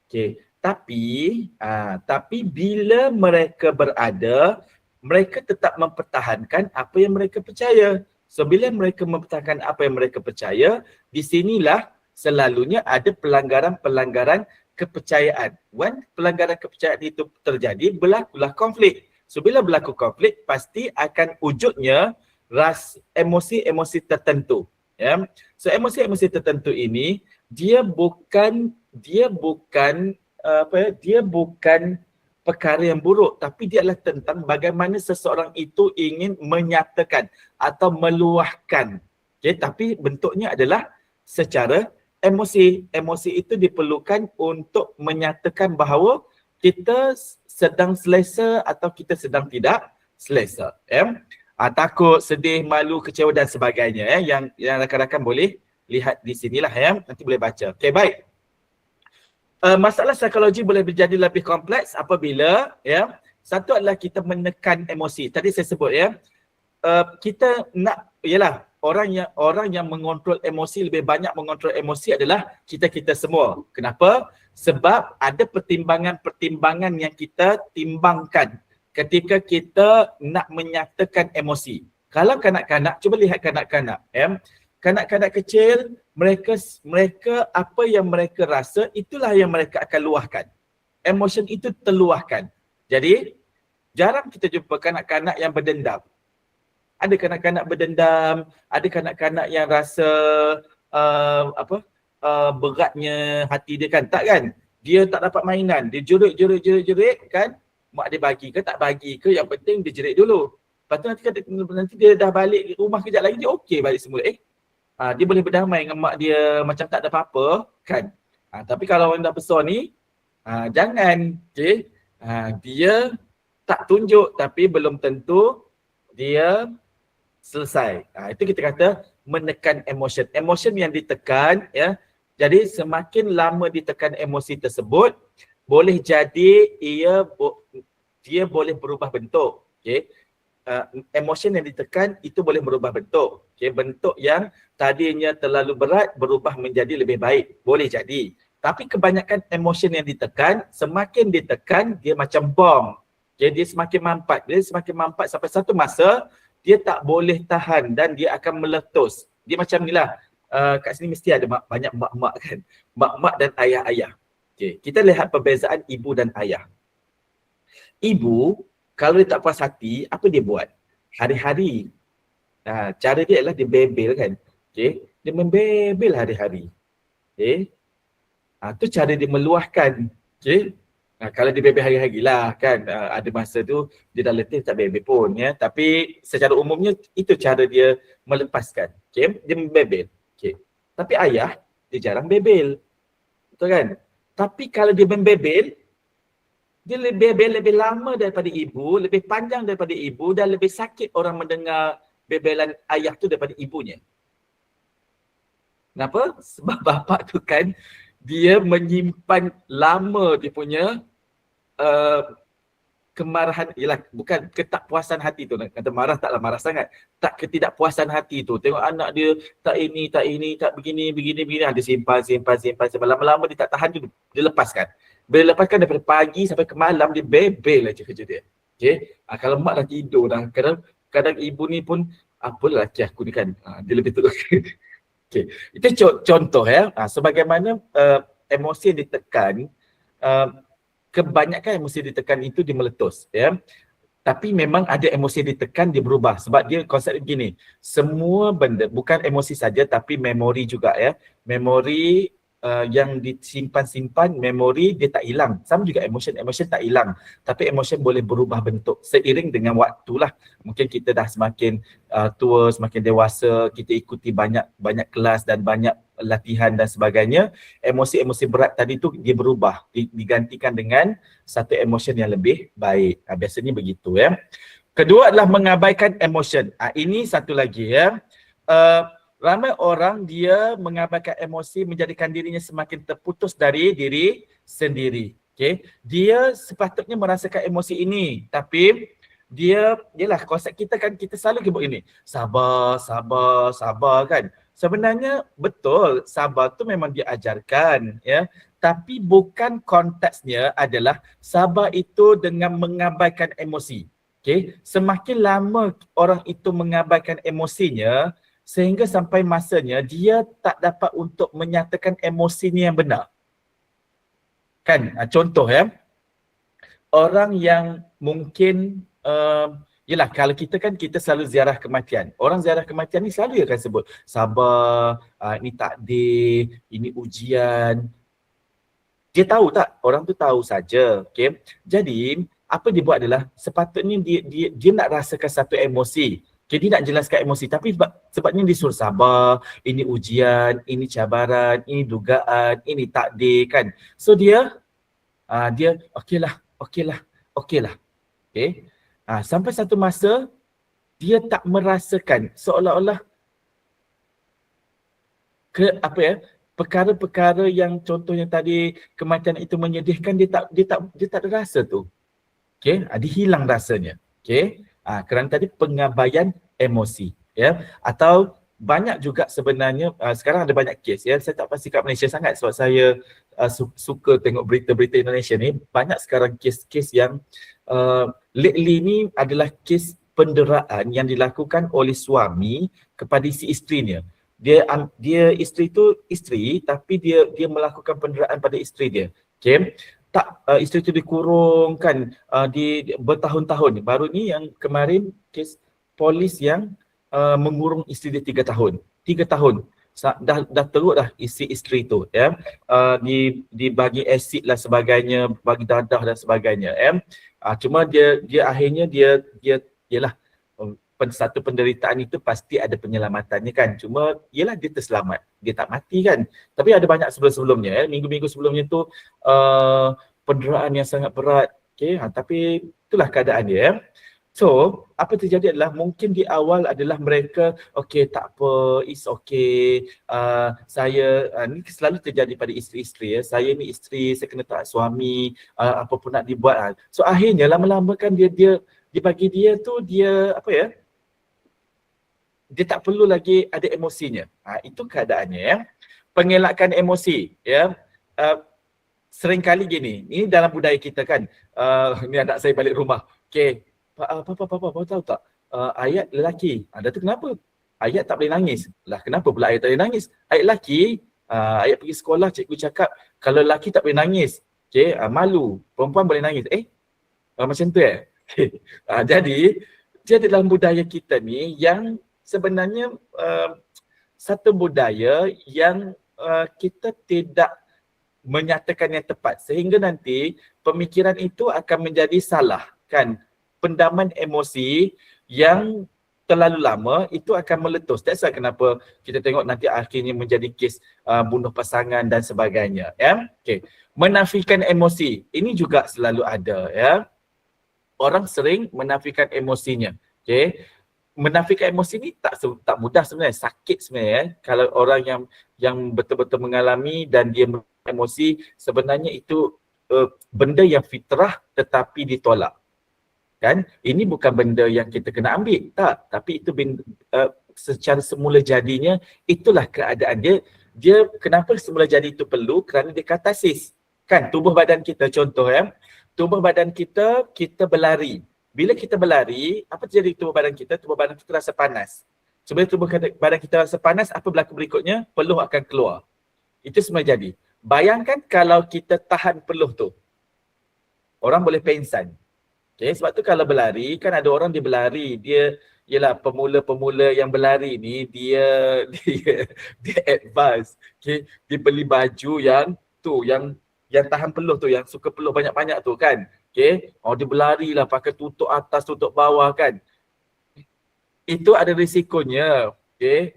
Okay. Tapi bila mereka berada, mereka tetap mempertahankan apa yang mereka percaya. So bila mereka mempertahankan apa yang mereka percaya, di sinilah selalunya ada pelanggaran-pelanggaran kepercayaan. When pelanggaran kepercayaan itu terjadi, berlakulah konflik. So bila berlaku konflik, pasti akan wujudnya emosi-emosi tertentu. Ya. So emosi-emosi tertentu ini dia bukan perkara yang buruk, tapi dia adalah tentang bagaimana seseorang itu ingin menyatakan atau meluahkan. Okay, tapi bentuknya adalah secara emosi. Emosi itu diperlukan untuk menyatakan bahawa kita sedang selesa atau kita sedang tidak selesa. Takut, sedih, malu, kecewa dan sebagainya. Yang rakan-rakan boleh lihat di sinilah. Nanti boleh baca. Okay, baik. Masalah psikologi boleh menjadi lebih kompleks apabila satu adalah kita menekan emosi. Tadi saya sebut kita nak orang yang mengontrol emosi, lebih banyak mengontrol emosi adalah kita semua. Kenapa? Sebab ada pertimbangan-pertimbangan yang kita timbangkan ketika kita nak menyatakan emosi. Kalau kanak-kanak, cuba lihat kanak-kanak. Kanak-kanak kecil, mereka apa yang mereka rasa, itulah yang mereka akan luahkan. Emotion itu terluahkan. Jadi, jarang kita jumpa kanak-kanak yang berdendam. Ada kanak-kanak berdendam, ada kanak-kanak yang rasa beratnya hati dia kan. Tak kan? Dia tak dapat mainan, dia jerit kan. Mak dia bagi ke tak bagi ke, yang penting dia jerit dulu. Lepas tu nanti dia dah balik rumah kejap lagi, dia okey balik semula. Dia boleh berdamai dengan mak dia macam tak ada apa-apa kan. Tapi kalau orang dah besar ni, jangan. Okay? Dia tak tunjuk tapi belum tentu dia selesai. Itu kita kata menekan emotion. Emotion yang ditekan, jadi semakin lama ditekan emosi tersebut, boleh jadi dia boleh berubah bentuk. Okay? Emotion yang ditekan itu boleh berubah bentuk. Okay? Bentuk yang tadinya terlalu berat berubah menjadi lebih baik. Boleh jadi. Tapi kebanyakan emotion yang ditekan, semakin ditekan dia macam bom. Okay? Dia semakin mampat. Dia semakin mampat sampai satu masa dia tak boleh tahan dan dia akan meletus. Dia macam ni lah. Kat sini mesti ada banyak mak-mak kan. Mak-mak dan ayah-ayah. Okay. Kita lihat perbezaan ibu dan ayah. Ibu, kalau dia tak puas hati, apa dia buat? Hari-hari. Cara dia adalah dia bebel kan. Okay. Dia membebel hari-hari. Okay. Tu cara dia meluahkan. Okay. Kalau dia bebel hari-hari lah kan. Ada masa tu dia dah letih tak bebel pun. Tapi secara umumnya itu cara dia melepaskan. Okay. Dia membebel. Okay. Tapi ayah, dia jarang bebel. Betul kan? Tapi kalau dia membebel, dia lebih lama daripada ibu, lebih panjang daripada ibu dan lebih sakit orang mendengar bebelan ayah tu daripada ibunya. Kenapa? Sebab bapa tu kan dia menyimpan lama dia punya kemarahan, bukan ketakpuasan hati tu. Kata marah taklah marah sangat. Ketidakpuasan hati tu. Tengok anak dia tak ini, tak begini. Dia simpan. Lama-lama dia tak tahan tu, dia lepaskan. Bila lepaskan daripada pagi sampai ke malam, dia bebel aja kerja dia. Okay? Kalau mak dah tidur dah, kadang ibu ni pun, apalah lelaki aku ni kan. Dia lebih teruk. Okay. Itu contoh sebagaimana emosi yang ditekan, kebanyakan emosi ditekan itu dia meletus. Tapi memang ada emosi ditekan dia berubah. Sebab dia konsep begini, semua benda, bukan emosi saja tapi memori juga. Memori yang disimpan-simpan memori dia tak hilang. Sama juga emotion tak hilang. Tapi emotion boleh berubah bentuk seiring dengan waktu lah. Mungkin kita dah semakin tua, semakin dewasa, kita ikuti banyak kelas dan banyak latihan dan sebagainya. Emosi-emosi berat tadi tu dia berubah, digantikan dengan satu emotion yang lebih baik. Biasanya begitu ya. Kedua adalah mengabaikan emotion. Ini satu lagi ya. Ramai orang dia mengabaikan emosi menjadikan dirinya semakin terputus dari diri sendiri. Okay. Dia sepatutnya merasakan emosi ini, tapi yelah konsep kita kan, kita selalu sebut ini. Sabar kan. Sebenarnya betul, sabar tu memang diajarkan ya. Tapi bukan konteksnya adalah sabar itu dengan mengabaikan emosi. Okay. Semakin lama orang itu mengabaikan emosinya, sehingga sampai masanya dia tak dapat untuk menyatakan emosinya yang benar. Kan, contoh ya, orang yang mungkin, yelah kalau kita kan kita selalu ziarah kematian. Orang ziarah kematian ni selalu akan sebut, sabar, ini takdir, ini ujian. Dia tahu tak? Orang tu tahu saja. Okay? Jadi, apa dia buat adalah, sepatutnya dia nak rasakan satu emosi. Jadi nak jelaskan emosi, tapi sebabnya disuruh sabar, ini ujian, ini cabaran, ini dugaan, ini takdir kan. So dia okeylah. Okay. Sampai satu masa dia tak merasakan, seolah-olah perkara-perkara yang contohnya tadi kematian itu menyedihkan, dia tak ada rasa tu. Okay, dia hilang rasanya. Okay. Kerana tadi pengabaian emosi ya, atau banyak juga sebenarnya sekarang ada banyak kes ya. Saya tak pasti kat Malaysia sangat sebab saya suka tengok berita-berita Indonesia ni. Banyak sekarang kes-kes yang lately ni adalah kes penderaan yang dilakukan oleh suami kepada si isterinya. Dia isteri tu isteri, tapi dia melakukan penderaan pada isteri dia. Okay. Isteri tu dikurung kan di bertahun-tahun. Baru ni yang kemarin kes polis yang mengurung isteri dia 3 tahun. 3 tahun. Dah teruk dah isi isteri tu ya. Dibagi asid lah sebagainya, bagi dadah dan sebagainya ya. Cuma dia akhirnya dia yalah, satu penderitaan itu pasti ada penyelamatannya kan. Cuma yelah dia terselamat, dia tak mati kan. Tapi ada banyak sebelum-sebelumnya ya. Minggu-minggu sebelumnya tu penderaan yang sangat berat. Okay, tapi itulah keadaan dia ya. So, apa terjadi adalah mungkin di awal adalah mereka, okay tak apa, it's okay. Ni selalu terjadi pada isteri-isteri ya. Saya ni isteri, saya kena taat suami, apa pun nak dibuat. So akhirnya lama-lama kan dia bagi dia tu dia dia tak perlu lagi ada emosinya. Itu keadaannya ya. Pengelakan emosi ya. Seringkali gini, ini dalam budaya kita kan. Ni anak saya balik rumah. Okay, Papa tahu tak? Ayat lelaki. Dah tu kenapa? Ayat tak boleh nangis. Lah kenapa pula ayat tak boleh nangis? Ayat lelaki, ayat pergi sekolah, cikgu cakap kalau lelaki tak boleh nangis. Okay, malu. Perempuan boleh nangis. Macam tu Okay. Jadi, dia dalam budaya kita ni yang sebenarnya satu budaya yang kita tidak menyatakan yang tepat sehingga nanti pemikiran itu akan menjadi salah kan. Pendaman emosi yang terlalu lama itu akan meletus. That's why kenapa kita tengok nanti akhirnya menjadi kes bunuh pasangan dan sebagainya ya. Okay. Menafikan emosi, ini juga selalu ada ya. Orang sering menafikan emosinya. Okay. Menafikan emosi ni tak mudah sebenarnya, sakit sebenarnya ya. Kalau orang yang betul-betul mengalami dan dia emosi, sebenarnya itu benda yang fitrah tetapi ditolak. Kan? Ini bukan benda yang kita kena ambil, tak. Tapi itu secara semula jadinya itulah keadaan dia. Dia kenapa semula jadi itu perlu? Kerana dia katasis. Kan tubuh badan kita contoh ya. Tubuh badan kita berlari. Bila kita berlari, apa terjadi di tubuh badan kita? Tubuh badan kita rasa panas. Sebelum tubuh badan kita rasa panas, apa berlaku berikutnya? Peluh akan keluar. Itu semua jadi. Bayangkan kalau kita tahan peluh tu. Orang boleh pengsan. Okay, sebab tu kalau berlari, kan ada orang dia berlari, dia Yelah, pemula-pemula yang berlari ni dia dia advance. Okay. Dia beli baju yang tu, yang tahan peluh tu, yang suka peluh banyak-banyak tu kan. Okay. Oh, dia berlari lah pakai tutup atas, tutup bawah kan. Itu ada risikonya. Okay.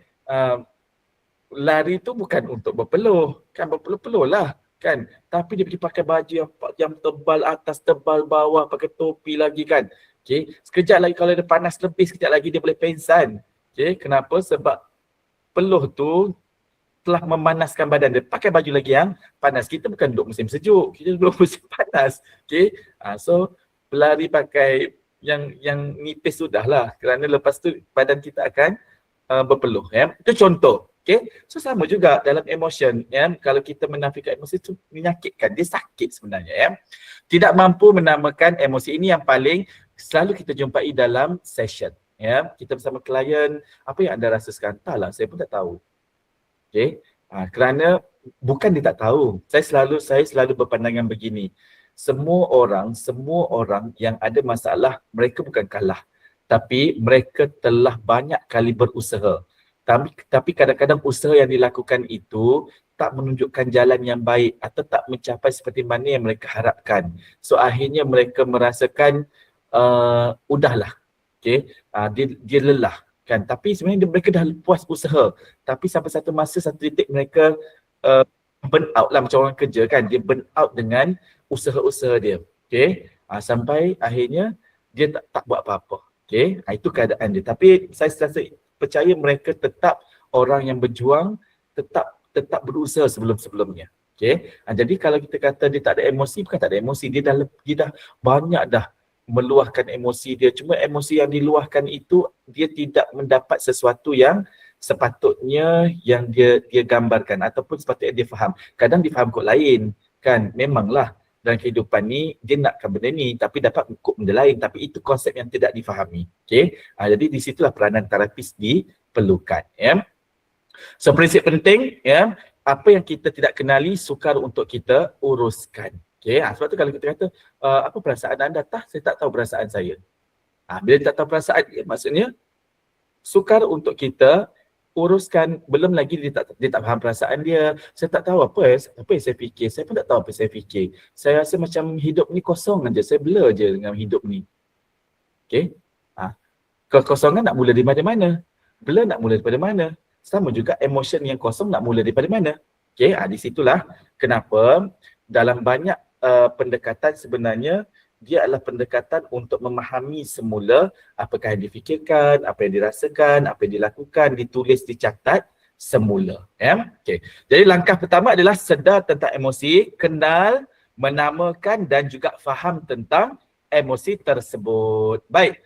Lari tu bukan untuk berpeluh. Kan berpeluh-peluh lah. Kan. Tapi dia pergi pakai baju yang tebal atas, tebal bawah, pakai topi lagi kan. Okay. Sekejap lagi kalau dia panas lebih, sekejap lagi dia boleh pengsan. Okay. Kenapa? Sebab peluh tu telah memanaskan badan dia. Pakai baju lagi yang panas. Kita bukan duduk musim sejuk. Kita duduk musim panas. Okay. So berlari pakai yang nipis sudahlah. Kerana lepas tu badan kita akan berpeluh. Ya. Itu contoh. Okay. So sama juga dalam emotion. Ya. Kalau kita menafikan emosi itu menyakitkan. Dia sakit sebenarnya. Ya. Tidak mampu menamakan emosi ini yang paling selalu kita jumpai dalam session. Ya, kita bersama klien, apa yang anda rasa sekarang? Entahlah, saya pun tak tahu. Okay, kerana bukan dia tak tahu. Saya selalu berpandangan begini. Semua orang yang ada masalah, mereka bukan kalah. Tapi mereka telah banyak kali berusaha. Tapi kadang-kadang usaha yang dilakukan itu tak menunjukkan jalan yang baik atau tak mencapai seperti mana yang mereka harapkan. So akhirnya mereka merasakan udahlah, okay, dia lelah kan, tapi sebenarnya mereka dah puas usaha, tapi sampai satu masa, satu titik mereka burn out lah, macam orang kerja kan, dia burn out dengan usaha-usaha dia, okay, sampai akhirnya dia tak buat apa-apa, okay, itu keadaan dia. Tapi saya rasa percaya mereka tetap orang yang berjuang, tetap berusaha sebelum-sebelumnya. Okay. Jadi kalau kita kata dia tak ada emosi, bukan tak ada emosi, dia dah banyak dah meluahkan emosi dia. Cuma emosi yang diluahkan itu dia tidak mendapat sesuatu yang sepatutnya yang dia gambarkan ataupun sepatutnya dia faham. Kadang dia faham kod lain kan. Memanglah dalam kehidupan ni dia nakkan benda ni tapi dapat kod benda lain, tapi itu konsep yang tidak difahami. Okey. Jadi di situlah peranan terapis diperlukan, ya. So prinsip penting, ya, apa yang kita tidak kenali sukar untuk kita uruskan. Okay, sebab tu kalau kita kata, apa perasaan anda? Saya tak tahu perasaan saya. Bila tak tahu perasaan dia, maksudnya sukar untuk kita uruskan. Belum lagi dia tak faham perasaan dia. Saya tak tahu apa yang saya fikir. Saya pun tak tahu apa yang saya fikir. Saya rasa macam hidup ni kosong aja. Saya blur je dengan hidup ni. Okay. Kekosongan nak mula dari mana-mana. Blur nak mula daripada mana. Sama juga emotion yang kosong nak mula daripada mana. Okay, di situlah kenapa dalam banyak pendekatan sebenarnya dia adalah pendekatan untuk memahami semula apakah yang difikirkan, apa yang dirasakan, apa yang dilakukan, ditulis, dicatat semula. Ya? Okay. Jadi langkah pertama adalah sedar tentang emosi, kenal, menamakan dan juga faham tentang emosi tersebut. Baik,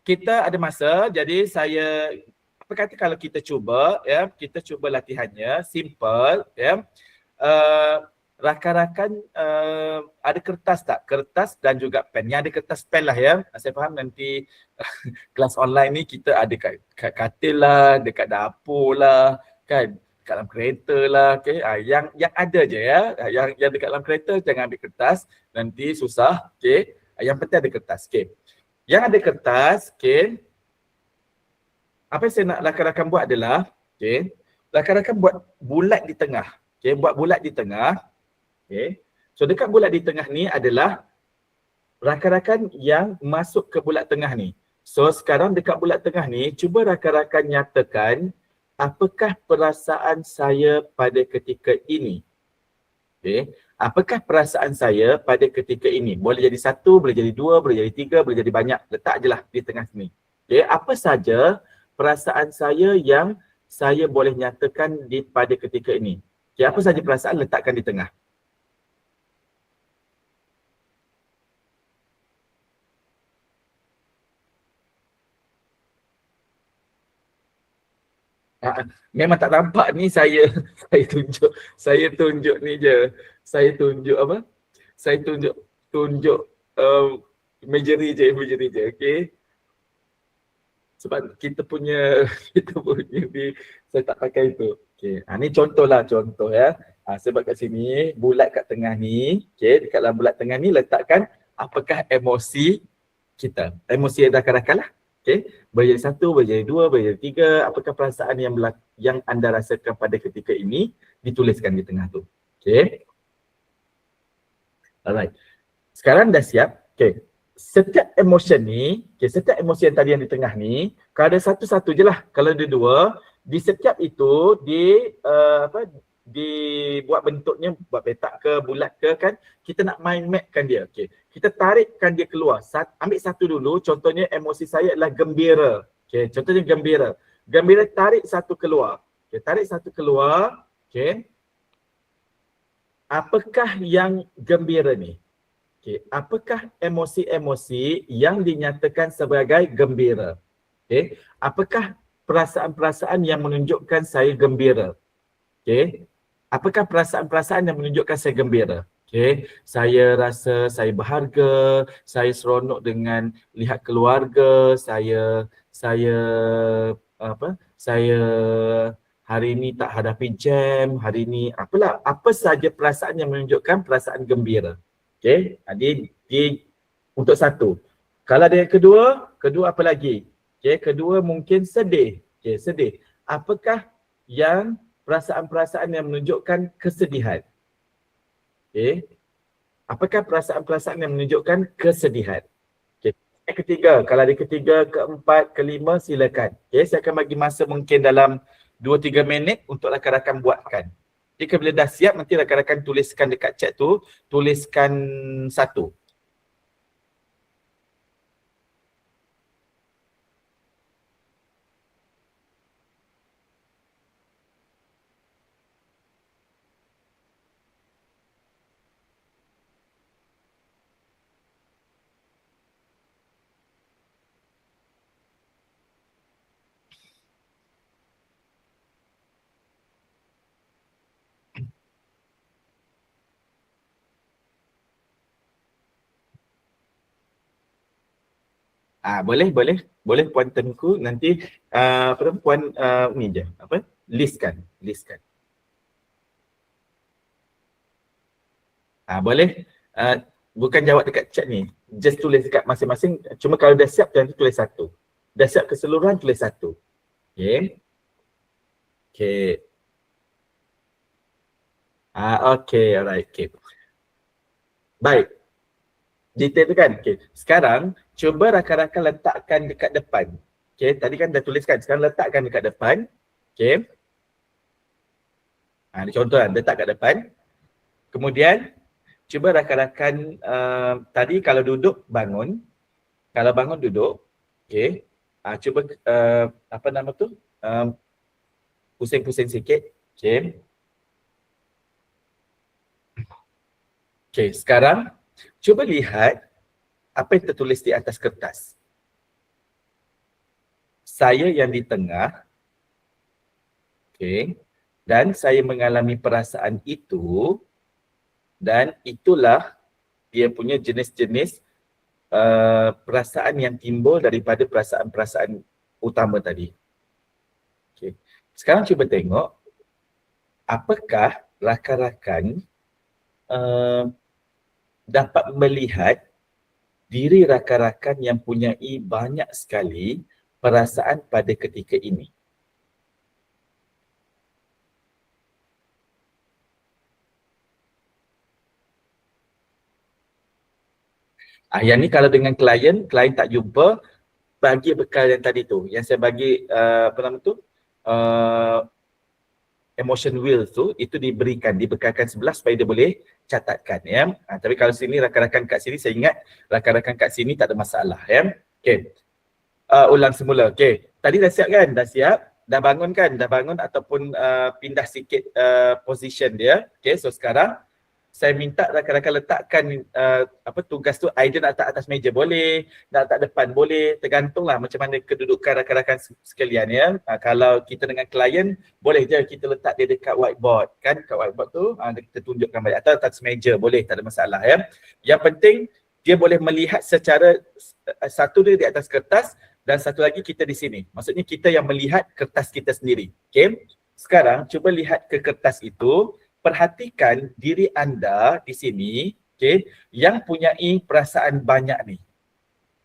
kita ada masa, jadi saya apa kata kalau kita cuba, ya, kita cuba latihannya, simple, ya. Rakan-rakan ada kertas tak? Kertas dan juga pen. Yang ada kertas pen lah, ya. Saya faham nanti kelas online ni kita ada kat katil lah, dekat dapur lah, kan, dekat dalam kereta lah, okay. Yang ada je, ya. Yang dekat dalam kereta jangan ambil kertas, nanti susah, okay. Yang penting ada kertas, okay. Yang ada kertas, okay. Apa yang saya nak rakan-rakan buat adalah, okay, rakan-rakan buat bulat di tengah, okay. Buat bulat di tengah. Okay. So dekat bulat di tengah ni adalah rakan-rakan yang masuk ke bulat tengah ni. So sekarang dekat bulat tengah ni, cuba rakan-rakan nyatakan apakah perasaan saya pada ketika ini. Okay. Apakah perasaan saya pada ketika ini? Boleh jadi satu, boleh jadi dua, boleh jadi tiga, boleh jadi banyak. Letak je lah di tengah sini. Okay. Apa saja perasaan saya yang saya boleh nyatakan pada ketika ini. Okay. Apa saja perasaan, letakkan di tengah. Memang tak nampak ni saya tunjuk ni je. Saya tunjuk apa? Saya tunjuk imagery je, okey. Sebab kita punya saya tak pakai itu. Okey. Ni contoh ya. Sebab kat sini bulat kat tengah ni, okey, dekat dalam bulat tengah ni letakkan apakah emosi kita. Emosi yang rakan-rakan lah. Okay, boleh jadi 1, boleh jadi 2, boleh jadi 3. Apakah perasaan yang anda rasakan pada ketika ini, dituliskan di tengah tu. Okay. Alright. Sekarang dah siap. Okay. Setiap emotion ni, setiap emosi yang tadi yang di tengah ni, kalau ada satu-satu je lah. Kalau ada 2, di setiap itu dibuat bentuknya, buat petak ke, bulat ke kan, kita nak mind mapkan dia. Okay. Kita tarikkan dia keluar. Ambil satu dulu, contohnya emosi saya adalah gembira. Okay. Contohnya gembira. Gembira, tarik satu keluar. Okay. Tarik satu keluar. Okay. Apakah yang gembira ni? Okay. Apakah emosi-emosi yang dinyatakan sebagai gembira? Okay. Apakah perasaan-perasaan yang menunjukkan saya gembira? Okay. Apakah perasaan-perasaan yang menunjukkan saya gembira? Okay. Saya rasa saya berharga, saya seronok dengan lihat keluarga, saya hari ini tak hadapi jam, hari ini apa saja perasaan yang menunjukkan perasaan gembira. Okay, dia untuk satu. Kalau ada yang kedua apa lagi? Okay, kedua mungkin sedih. Okay, sedih. Apakah yang perasaan-perasaan yang menunjukkan kesedihan? Okay, apakah perasaan-perasaan yang menunjukkan kesedihan? Okay, yang ketiga, kalau ada ketiga, keempat, kelima, silakan. Okay, saya akan bagi masa mungkin dalam 2-3 minit untuk rakan-rakan buatkan. Jika bila dah siap, nanti rakan-rakan tuliskan dekat chat tu, tuliskan 1. Boleh Puan Tengku nanti Puan ni je, listkan. Boleh bukan jawab dekat chat ni, just tulis dekat masing-masing. Cuma kalau dah siap nanti tulis 1. Dah siap keseluruhan tulis 1. Okay. Okay, alright. Okay. Baik. Detail tu kan? Okay. Sekarang cuba rakan-rakan letakkan dekat depan. Okay, tadi kan dah tuliskan. Sekarang letakkan dekat depan. Okay. Ni contoh kan, letak kat depan. Kemudian cuba rakan-rakan tadi kalau duduk bangun. Kalau bangun duduk. Okay. Cuba pusing-pusing sikit. Okay. Okay, sekarang cuba lihat apa yang tertulis di atas kertas. Saya yang di tengah. Okay. Dan saya mengalami perasaan itu. Dan itulah dia punya jenis-jenis perasaan yang timbul daripada perasaan-perasaan utama tadi. Okay. Sekarang cuba tengok apakah rakan-rakan dapat melihat diri rakan-rakan yang mempunyai banyak sekali perasaan pada ketika ini. Yang ni kalau dengan klien tak jumpa, bagi bekal yang tadi tu. Yang saya bagi emotion wheel tu, itu dibekalkan sebelah supaya dia boleh catatkan. Ya. Tapi kalau sini rakan-rakan kat sini, saya ingat rakan-rakan kat sini tak ada masalah. Ya. Okay. Ulang semula. Okay. Tadi dah siap kan? Dah siap? Dah bangun kan? Dah bangun ataupun pindah sikit position dia. Okay. So sekarang saya minta rakan-rakan letakkan tugas tu, either nak letak atas meja boleh, nak letak depan boleh, tergantunglah macam mana kedudukan rakan-rakan sekalian ya. Kalau kita dengan klien, boleh je kita letak dia dekat whiteboard kan, kat whiteboard tu kita tunjukkan balik, atau atas meja boleh, tak ada masalah ya. Yang penting dia boleh melihat secara satu dia di atas kertas dan satu lagi kita di sini. Maksudnya kita yang melihat kertas kita sendiri. Okay. Sekarang cuba lihat ke kertas itu. Perhatikan diri anda di sini, okay, yang punyai perasaan banyak ni.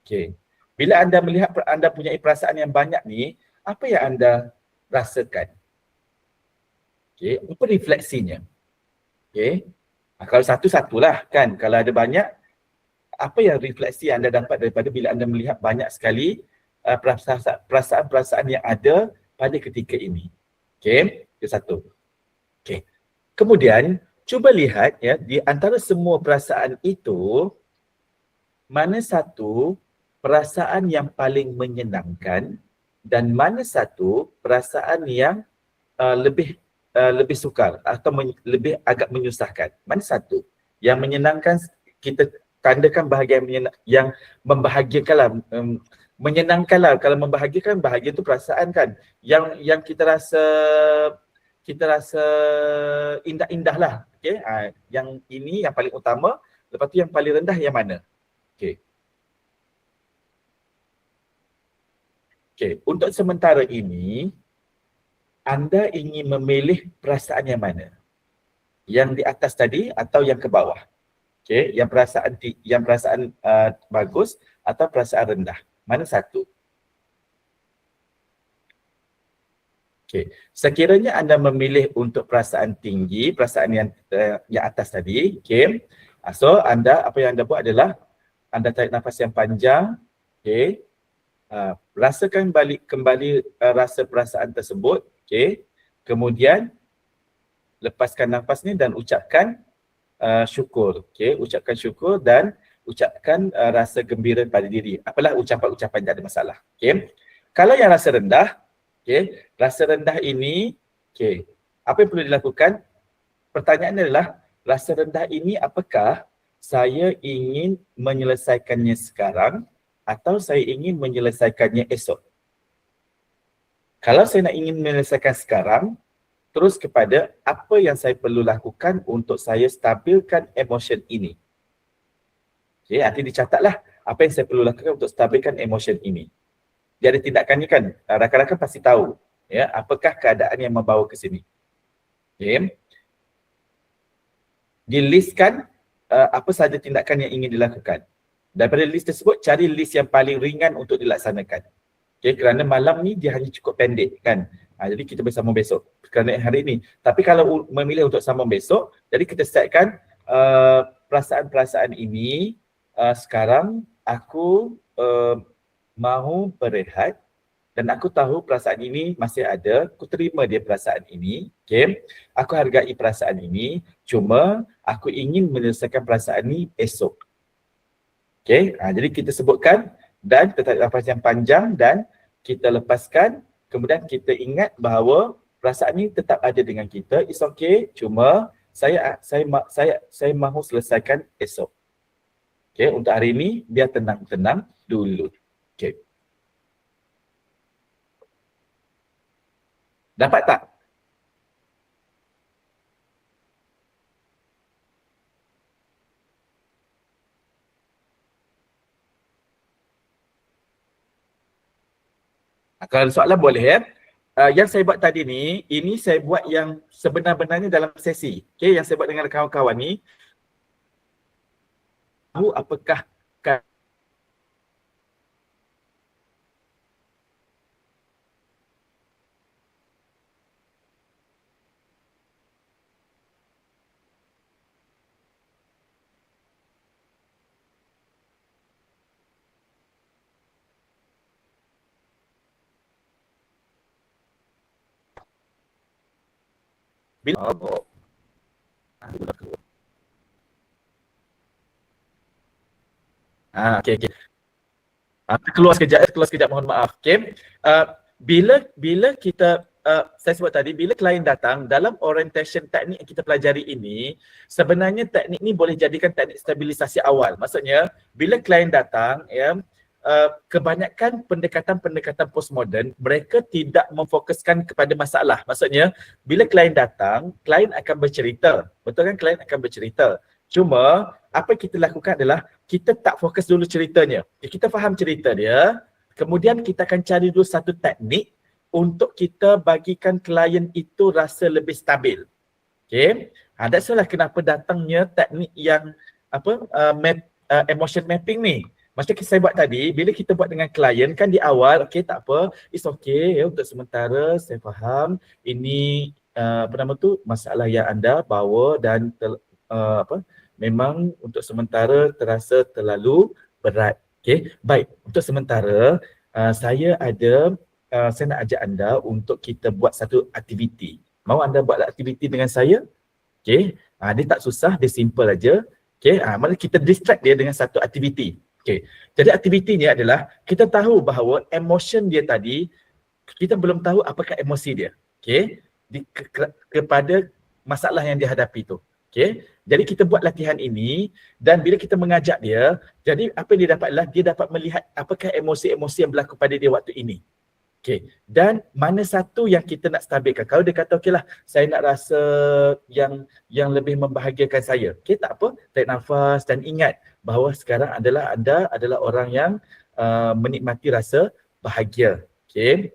Okay. Bila anda melihat anda punya perasaan yang banyak ni, apa yang anda rasakan? Okay, apa refleksinya? Okay. Kalau satu-satulah kan, kalau ada banyak, apa yang refleksi anda dapat daripada bila anda melihat banyak sekali perasaan-perasaan yang ada pada ketika ini? Okay, itu satu. Okay. Kemudian, cuba lihat ya, di antara semua perasaan itu, mana satu perasaan yang paling menyenangkan dan mana satu perasaan yang lebih sukar atau lebih agak menyusahkan. Mana satu? Yang menyenangkan kita tandakan bahagian yang membahagiakanlah, menyenangkanlah. Kalau membahagiakan, bahagia itu perasaan kan. Yang kita rasa indah-indah lah. Okay? Yang ini yang paling utama, lepas tu yang paling rendah yang mana? Okay. Okay. Untuk sementara ini, anda ingin memilih perasaan yang mana? Yang di atas tadi atau yang ke bawah? Okay. Yang perasaan bagus atau perasaan rendah? Mana satu? Okay. Sekiranya anda memilih untuk perasaan tinggi, perasaan yang atas tadi, okay. So anda, apa yang anda buat adalah anda tarik nafas yang panjang, okay. Rasakan kembali rasa perasaan tersebut, okay. Kemudian lepaskan nafas ni dan ucapkan syukur, okay. Ucapkan syukur dan ucapkan rasa gembira pada diri. Apalah ucapan-ucapan, tak ada masalah, okay. Kalau yang rasa rendah, okay, rasa rendah ini, okay, apa yang perlu dilakukan? Pertanyaannya adalah, rasa rendah ini apakah saya ingin menyelesaikannya sekarang atau saya ingin menyelesaikannya esok? Kalau saya nak ingin menyelesaikan sekarang, terus kepada apa yang saya perlu lakukan untuk saya stabilkan emotion ini. Okay, nanti dicatatlah apa yang saya perlu lakukan untuk stabilkan emotion ini. Dia ada tindakannya kan, rakan-rakan pasti tahu ya, apakah keadaan yang membawa ke sini. Okay. Dilistkan apa sahaja tindakan yang ingin dilakukan. Daripada list tersebut, cari list yang paling ringan untuk dilaksanakan. Okay, kerana malam ni dia hanya cukup pendek kan. Jadi kita bersambung besok kerana hari ini. Tapi kalau memilih untuk sambung besok, jadi kita setkan perasaan-perasaan ini sekarang aku mahu berehat dan aku tahu perasaan ini masih ada, aku terima dia perasaan ini, okay. Aku hargai perasaan ini, cuma aku ingin menyelesaikan perasaan ini esok. Okay, jadi kita sebutkan dan kita tarik nafas yang panjang dan kita lepaskan, kemudian kita ingat bahawa perasaan ini tetap ada dengan kita, it's okay, cuma saya mahu selesaikan esok. Okay, untuk hari ini biar tenang-tenang dulu. Okay. Dapat tak? Kalau soalan boleh ya. Yang saya buat tadi ni, ini saya buat yang sebenar-benarnya dalam sesi. Okay, yang saya buat dengan kawan-kawan ni, tahu apakah bila okey. Keluar sekejap, mohon maaf. Okay. Bila kita, saya sebut tadi, bila klien datang dalam orientation teknik yang kita pelajari ini, sebenarnya teknik ni boleh jadikan teknik stabilisasi awal. Maksudnya, bila klien datang, ya, kebanyakan pendekatan-pendekatan postmodern, mereka tidak memfokuskan kepada masalah. Maksudnya, bila klien datang, klien akan bercerita. Betul kan, klien akan bercerita. Cuma, apa yang kita lakukan adalah, kita tak fokus dulu ceritanya. Kita faham cerita dia, kemudian kita akan cari dulu satu teknik untuk kita bagikan klien itu rasa lebih stabil. Okay. That's why kenapa datangnya teknik yang emotion mapping ni. Macam saya buat tadi, bila kita buat dengan klien kan di awal, okay tak apa, it's okay untuk sementara saya faham ini apa nama tu, masalah yang anda bawa dan memang untuk sementara terasa terlalu berat. Okay, baik, untuk sementara saya nak ajak anda untuk kita buat satu aktiviti. Mau anda buat aktiviti dengan saya? Okay, dia tak susah, dia simple aja. Okay, mari kita distract dia dengan satu aktiviti. Okay, jadi aktivitinya adalah kita tahu bahawa emotion dia tadi, kita belum tahu apakah emosi dia. Okay, kepada masalah yang dia hadapi tu. Okay, jadi kita buat latihan ini dan bila kita mengajak dia, jadi apa yang dia dapat adalah dia dapat melihat apakah emosi-emosi yang berlaku pada dia waktu ini. Okay, dan mana satu yang kita nak stabilkan. Kalau dia kata okey lah, saya nak rasa yang lebih membahagiakan saya. Okay, tak apa, tarik nafas dan ingat bahawa sekarang anda adalah orang yang menikmati rasa bahagia. Okay,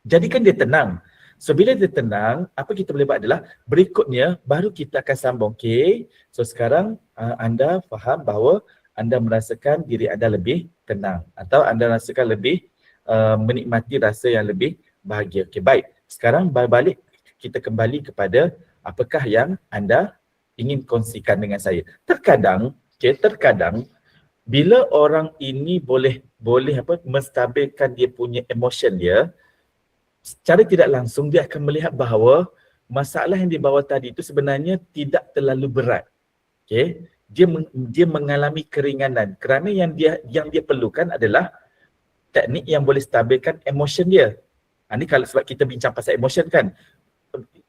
jadikan dia tenang. So bila dia tenang, apa kita boleh buat adalah berikutnya baru kita akan sambung. Okay, so sekarang anda faham bahawa anda merasakan diri anda lebih tenang atau anda rasakan lebih menikmati rasa yang lebih bahagia. Okay, baik. Sekarang balik kita kembali kepada apakah yang anda ingin kongsikan dengan saya. Terkadang bila orang ini boleh menstabilkan dia punya emotion dia, secara tidak langsung dia akan melihat bahawa masalah yang dibawa tadi itu sebenarnya tidak terlalu berat. Okay, dia mengalami keringanan kerana yang dia perlukan adalah teknik yang boleh stabilkan emotion dia. Ini kalau sebab kita bincang pasal emotion kan.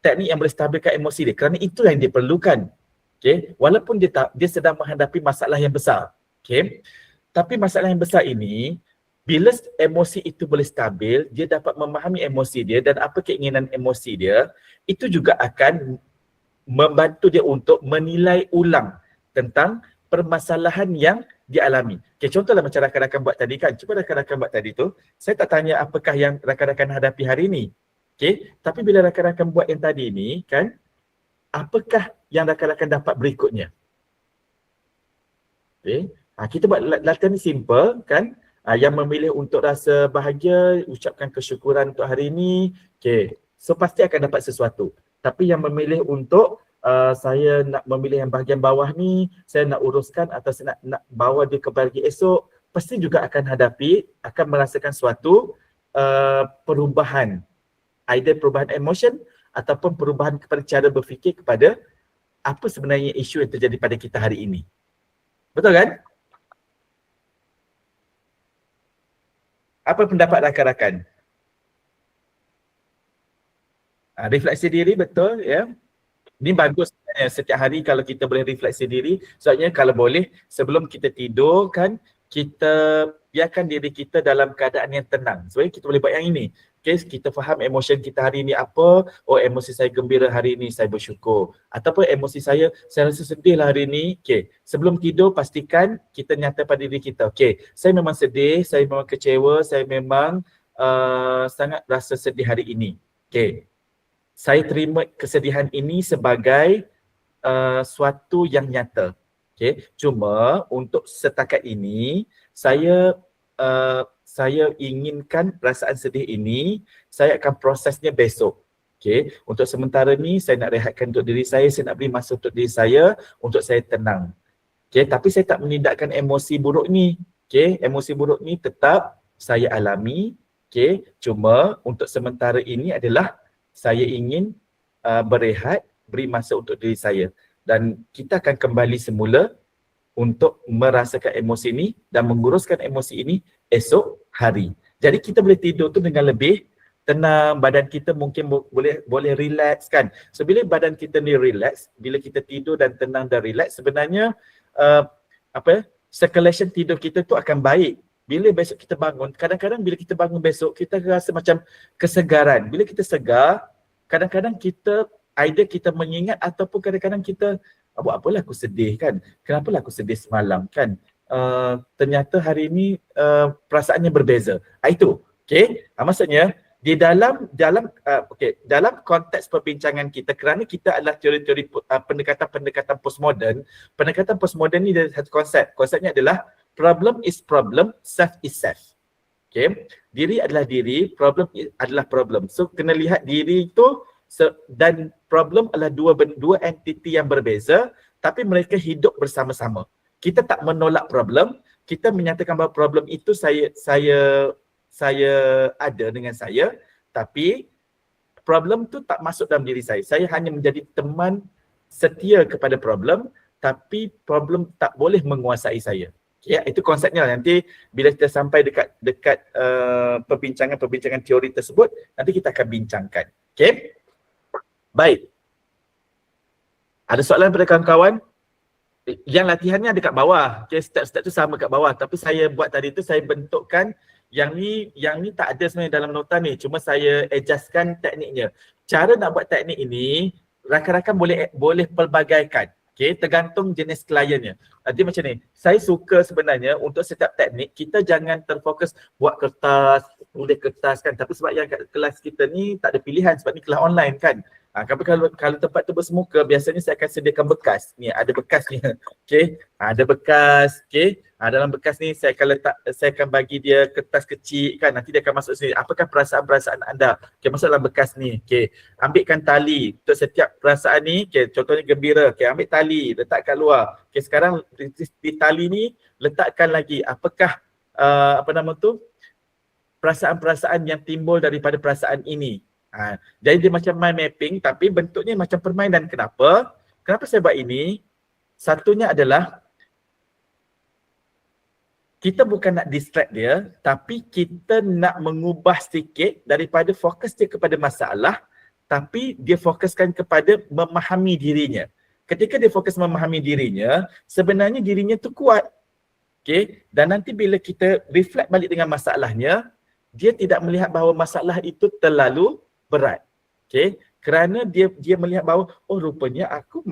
Teknik yang boleh stabilkan emosi dia kerana itu yang dia perlukan. Okay, walaupun dia sedang menghadapi masalah yang besar. Okay, tapi masalah yang besar ini bila emosi itu boleh stabil, dia dapat memahami emosi dia dan apa keinginan emosi dia, itu juga akan membantu dia untuk menilai ulang tentang permasalahan yang dialami. Okay, contohlah macam rakan-rakan buat tadi kan. Cuba rakan-rakan buat tadi tu, saya tak tanya apakah yang rakan-rakan hadapi hari ini. Okay, tapi bila rakan-rakan buat yang tadi ni kan, apakah yang rakan-rakan dapat berikutnya? Okay, kita buat latihan ni simple kan. Yang memilih untuk rasa bahagia, ucapkan kesyukuran untuk hari ini. Okay, so pasti akan dapat sesuatu. Tapi yang memilih untuk saya nak memilih yang bahagian bawah ni, saya nak uruskan atau saya nak bawa dia ke pagi esok, pasti juga akan merasakan suatu perubahan. Either perubahan emotion ataupun perubahan kepada cara berfikir kepada apa sebenarnya isu yang terjadi pada kita hari ini. Betul kan? Apa pendapat rakan-rakan? Refleksi diri, betul ya. Ini bagus setiap hari kalau kita boleh refleksi diri. Sebabnya kalau boleh sebelum kita tidur kan, kita biarkan diri kita dalam keadaan yang tenang. Sebab kita boleh buat yang ini. Okay, kita faham emosi kita hari ini apa. Oh, emosi saya gembira hari ini, saya bersyukur. Ataupun emosi saya rasa sedih lah hari ini. Okay, sebelum tidur pastikan kita nyata pada diri kita. Okay, saya memang sedih, saya memang kecewa, saya memang sangat rasa sedih hari ini. Okay, saya terima kesedihan ini sebagai suatu yang nyata. Okay, cuma untuk setakat ini saya inginkan perasaan sedih ini, saya akan prosesnya besok. Okay, untuk sementara ni saya nak rehatkan untuk diri saya nak beri masa untuk diri saya untuk saya tenang. Okay, tapi saya tak menindakkan emosi buruk ni. Okay, emosi buruk ni tetap saya alami. Okay, cuma untuk sementara ini adalah saya ingin berehat, beri masa untuk diri saya. Dan kita akan kembali semula untuk merasakan emosi ini dan menguruskan emosi ini esok hari. Jadi kita boleh tidur tu dengan lebih tenang, badan kita mungkin boleh relax kan. So bila badan kita ni relax, bila kita tidur dan tenang dan relax, sebenarnya circulation tidur kita tu akan baik. Bila besok kita bangun, kadang-kadang bila kita bangun besok, kita rasa macam kesegaran. Bila kita segar, kadang-kadang kita either kita mengingat ataupun kadang-kadang kita buat apalah aku sedih kan, kenapalah aku sedih semalam kan, ternyata hari ini perasaannya berbeza. Itu, okay, maksudnya di dalam konteks perbincangan kita, kerana kita adalah teori-teori pendekatan postmoden ni ada satu konsepnya adalah problem is problem, self is self. Okay, diri adalah diri, problem adalah problem. So kena lihat diri itu dan problem adalah dua entiti yang berbeza, tapi mereka hidup bersama-sama. Kita tak menolak problem, kita menyatakan bahawa problem itu saya ada dengan saya, tapi problem tu tak masuk dalam diri saya. Saya hanya menjadi teman setia kepada problem, tapi problem tak boleh menguasai saya. Ya, itu konsepnya. Nanti bila kita sampai dekat perbincangan teori tersebut, nanti kita akan bincangkan. Okey. Baik. Ada soalan pada kawan-kawan? Yang latihannya ada kat bawah. Okey, step-step tu sama kat bawah, tapi saya buat tadi tu saya bentukkan yang ni tak ada sebenarnya dalam nota ni, cuma saya adjustkan tekniknya. Cara nak buat teknik ini, rakan-rakan boleh pelbagaikan. Okay, tergantung jenis kliennya. Dia macam ni, saya suka sebenarnya untuk setiap teknik, kita jangan terfokus buat kertas, tulis kertas kan. Tapi sebab yang kat kelas kita ni tak ada pilihan sebab ni kelas online kan. Tapi kalau tempat tu bersemuka, biasanya saya akan sediakan bekas. Ni ada bekas ni. Okay, ada bekas. Okay, dalam bekas ni saya akan bagi dia kertas kecil kan. Nanti dia akan masuk sini. Apakah perasaan-perasaan anda? Okay, masuk dalam bekas ni. Okay, ambilkan tali untuk setiap perasaan ni. Okay, contohnya gembira. Okay, ambil tali, letak kat luar. Okay, sekarang di tali ni letakkan lagi apakah perasaan-perasaan yang timbul daripada perasaan ini. Jadi dia macam mind mapping tapi bentuknya macam permainan. Kenapa? Kenapa saya buat ini? Satunya adalah kita bukan nak distract dia, tapi kita nak mengubah sedikit daripada fokus dia kepada masalah, tapi dia fokuskan kepada memahami dirinya. Ketika dia fokus memahami dirinya, sebenarnya dirinya tu kuat. Okay? Dan nanti bila kita reflect balik dengan masalahnya, dia tidak melihat bahawa masalah itu terlalu berat. Okay? Kerana dia melihat bahawa, oh rupanya aku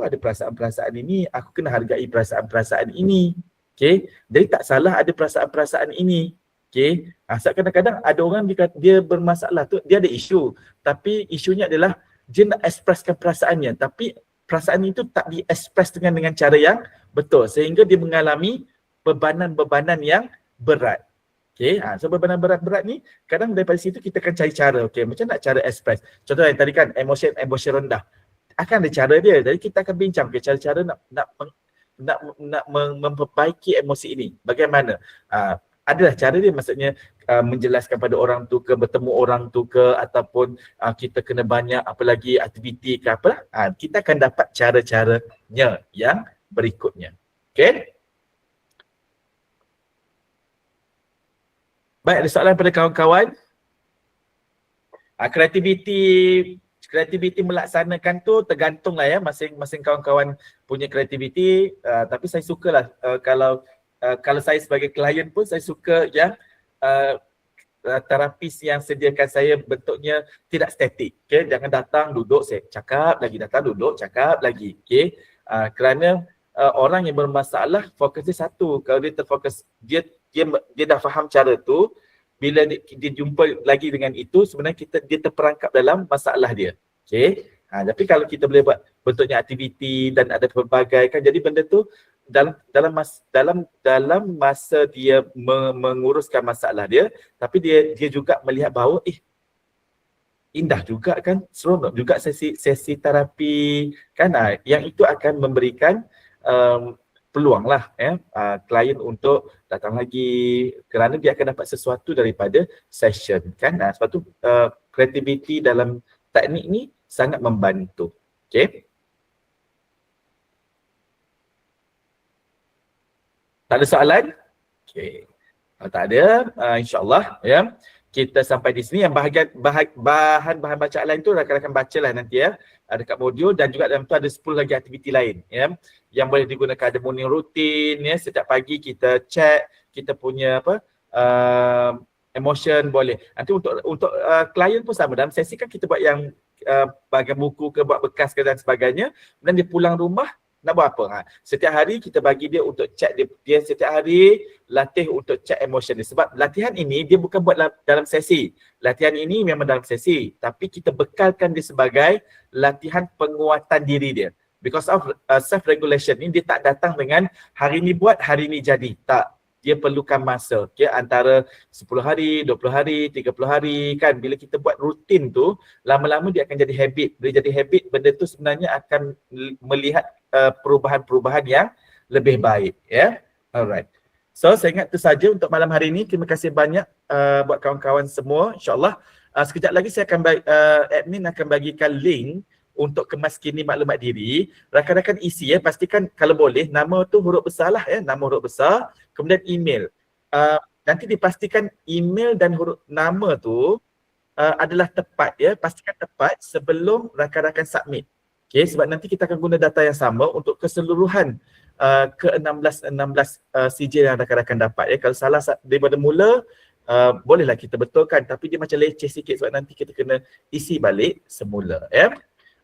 ada perasaan-perasaan ini, aku kena hargai perasaan-perasaan ini. Okay? Jadi tak salah ada perasaan-perasaan ini. Okay? Sebab kadang-kadang ada orang dia bermasalah tu, dia ada isu. Tapi isunya adalah dia nak ekspreskan perasaannya. Tapi perasaan itu tak diekspres dengan cara yang betul. Sehingga dia mengalami bebanan-bebanan yang berat. Okay, so bebanan berat-berat ni kadang daripada situ kita akan cari cara, okay, macam nak cara express. Contoh yang tadi kan, emosi rendah. Akan ada cara dia, jadi kita akan bincang okay, cara-cara nak memperbaiki emosi ini. Bagaimana? Adalah cara dia, maksudnya menjelaskan pada orang tu ke, bertemu orang tu ke, ataupun kita kena banyak apa lagi aktiviti ke apa. Kita akan dapat cara-caranya yang berikutnya. Okay? Baik, ada soalan pada kawan-kawan? Kreativiti melaksanakan tu tergantunglah ya, masing-masing kawan-kawan punya kreativiti. Tapi saya sukalah kalau saya sebagai klien pun saya suka yang terapis yang sediakan saya bentuknya tidak statik. Okay? Jangan datang, duduk, saya cakap lagi, datang, duduk, cakap lagi. Okay? Kerana orang yang bermasalah fokus dia satu. Kalau dia terfokus, dia dah faham cara tu, bila dia jumpa lagi dengan itu, sebenarnya dia terperangkap dalam masalah dia. Okay? Tapi kalau kita boleh buat bentuknya aktiviti dan ada pelbagai kan, jadi benda tu dalam masa dia menguruskan masalah dia, tapi dia juga melihat bahawa indah juga kan, seronok juga sesi terapi kan. Yang itu akan memberikan peluang lah klien untuk datang lagi kerana dia akan dapat sesuatu daripada session kan. Sebab tu kreativiti dalam teknik ni sangat membantu. Okay. Tak ada soalan? Okay. Kalau tak ada, insyaAllah ya, kita sampai di sini. Yang bahan-bahan bacaan lain tu rakan-rakan bacalah nanti ya. Dekat modul, dan juga dalam tu ada 10 lagi aktiviti lain ya, yang boleh digunakan. Ada morning routine ya, setiap pagi kita check kita punya emotion boleh. Nanti untuk klien pun sama, dalam sesi kan kita buat yang bagian buku ke, buat bekas ke dan sebagainya. Dan dia pulang rumah nak buat apa? Setiap hari kita bagi dia untuk check dia setiap hari latih untuk check emotion dia. Sebab latihan ini dia bukan buat dalam sesi. Latihan ini memang dalam sesi, tapi kita bekalkan dia sebagai latihan penguatan diri dia. Because of self-regulation ni dia tak datang dengan hari ni buat, hari ni jadi. Tak. Dia perlukan masa. Okay? Antara 10 hari, 20 hari, 30 hari kan. Bila kita buat rutin tu, lama-lama dia akan jadi habit. Bila jadi habit, benda tu sebenarnya akan melihat perubahan-perubahan yang lebih baik. Ya. Alright. So saya ingat itu saja untuk malam hari ini. Terima kasih banyak buat kawan-kawan semua. InsyaAllah sekejap lagi saya akan admin akan bagikan link untuk kemaskini maklumat diri. Rakan-rakan isi ya, pastikan kalau boleh nama tu huruf besar lah ya, nama huruf besar, kemudian email. Nanti dipastikan email dan huruf nama tu adalah tepat ya, pastikan tepat sebelum rakan-rakan submit. Okay, sebab nanti kita akan guna data yang sama untuk keseluruhan ke-16 CJ yang rakan-rakan dapat ya. Kalau salah daripada mula, bolehlah kita betulkan, tapi dia macam leceh sikit sebab nanti kita kena isi balik semula ya.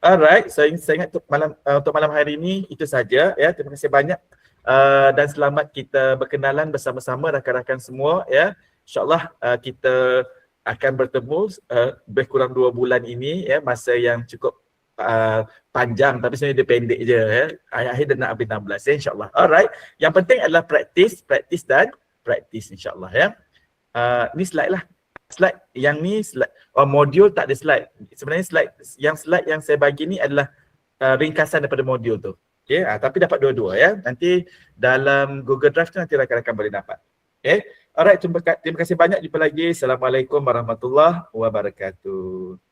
Alright, so saya ingat untuk malam hari ini itu saja ya. Terima kasih banyak dan selamat kita berkenalan bersama-sama rakan-rakan semua ya. InsyaAllah kita akan bertemu berkurang 2 bulan ini ya, masa yang cukup panjang tapi sebenarnya dia pendek je ya. Akhir dia nak habis 16 ya, insyaAllah. Alright, yang penting adalah praktis dan praktis insyaAllah ya. Ni slide lah. Slide yang ni slide, modul tak ada slide. Sebenarnya slide yang saya bagi ni adalah ringkasan daripada modul tu. Okay, tapi dapat dua-dua ya. Nanti dalam Google Drive tu nanti rakan-rakan boleh dapat. Okay, alright, terima kasih banyak. Jumpa lagi. Assalamualaikum warahmatullahi wabarakatuh.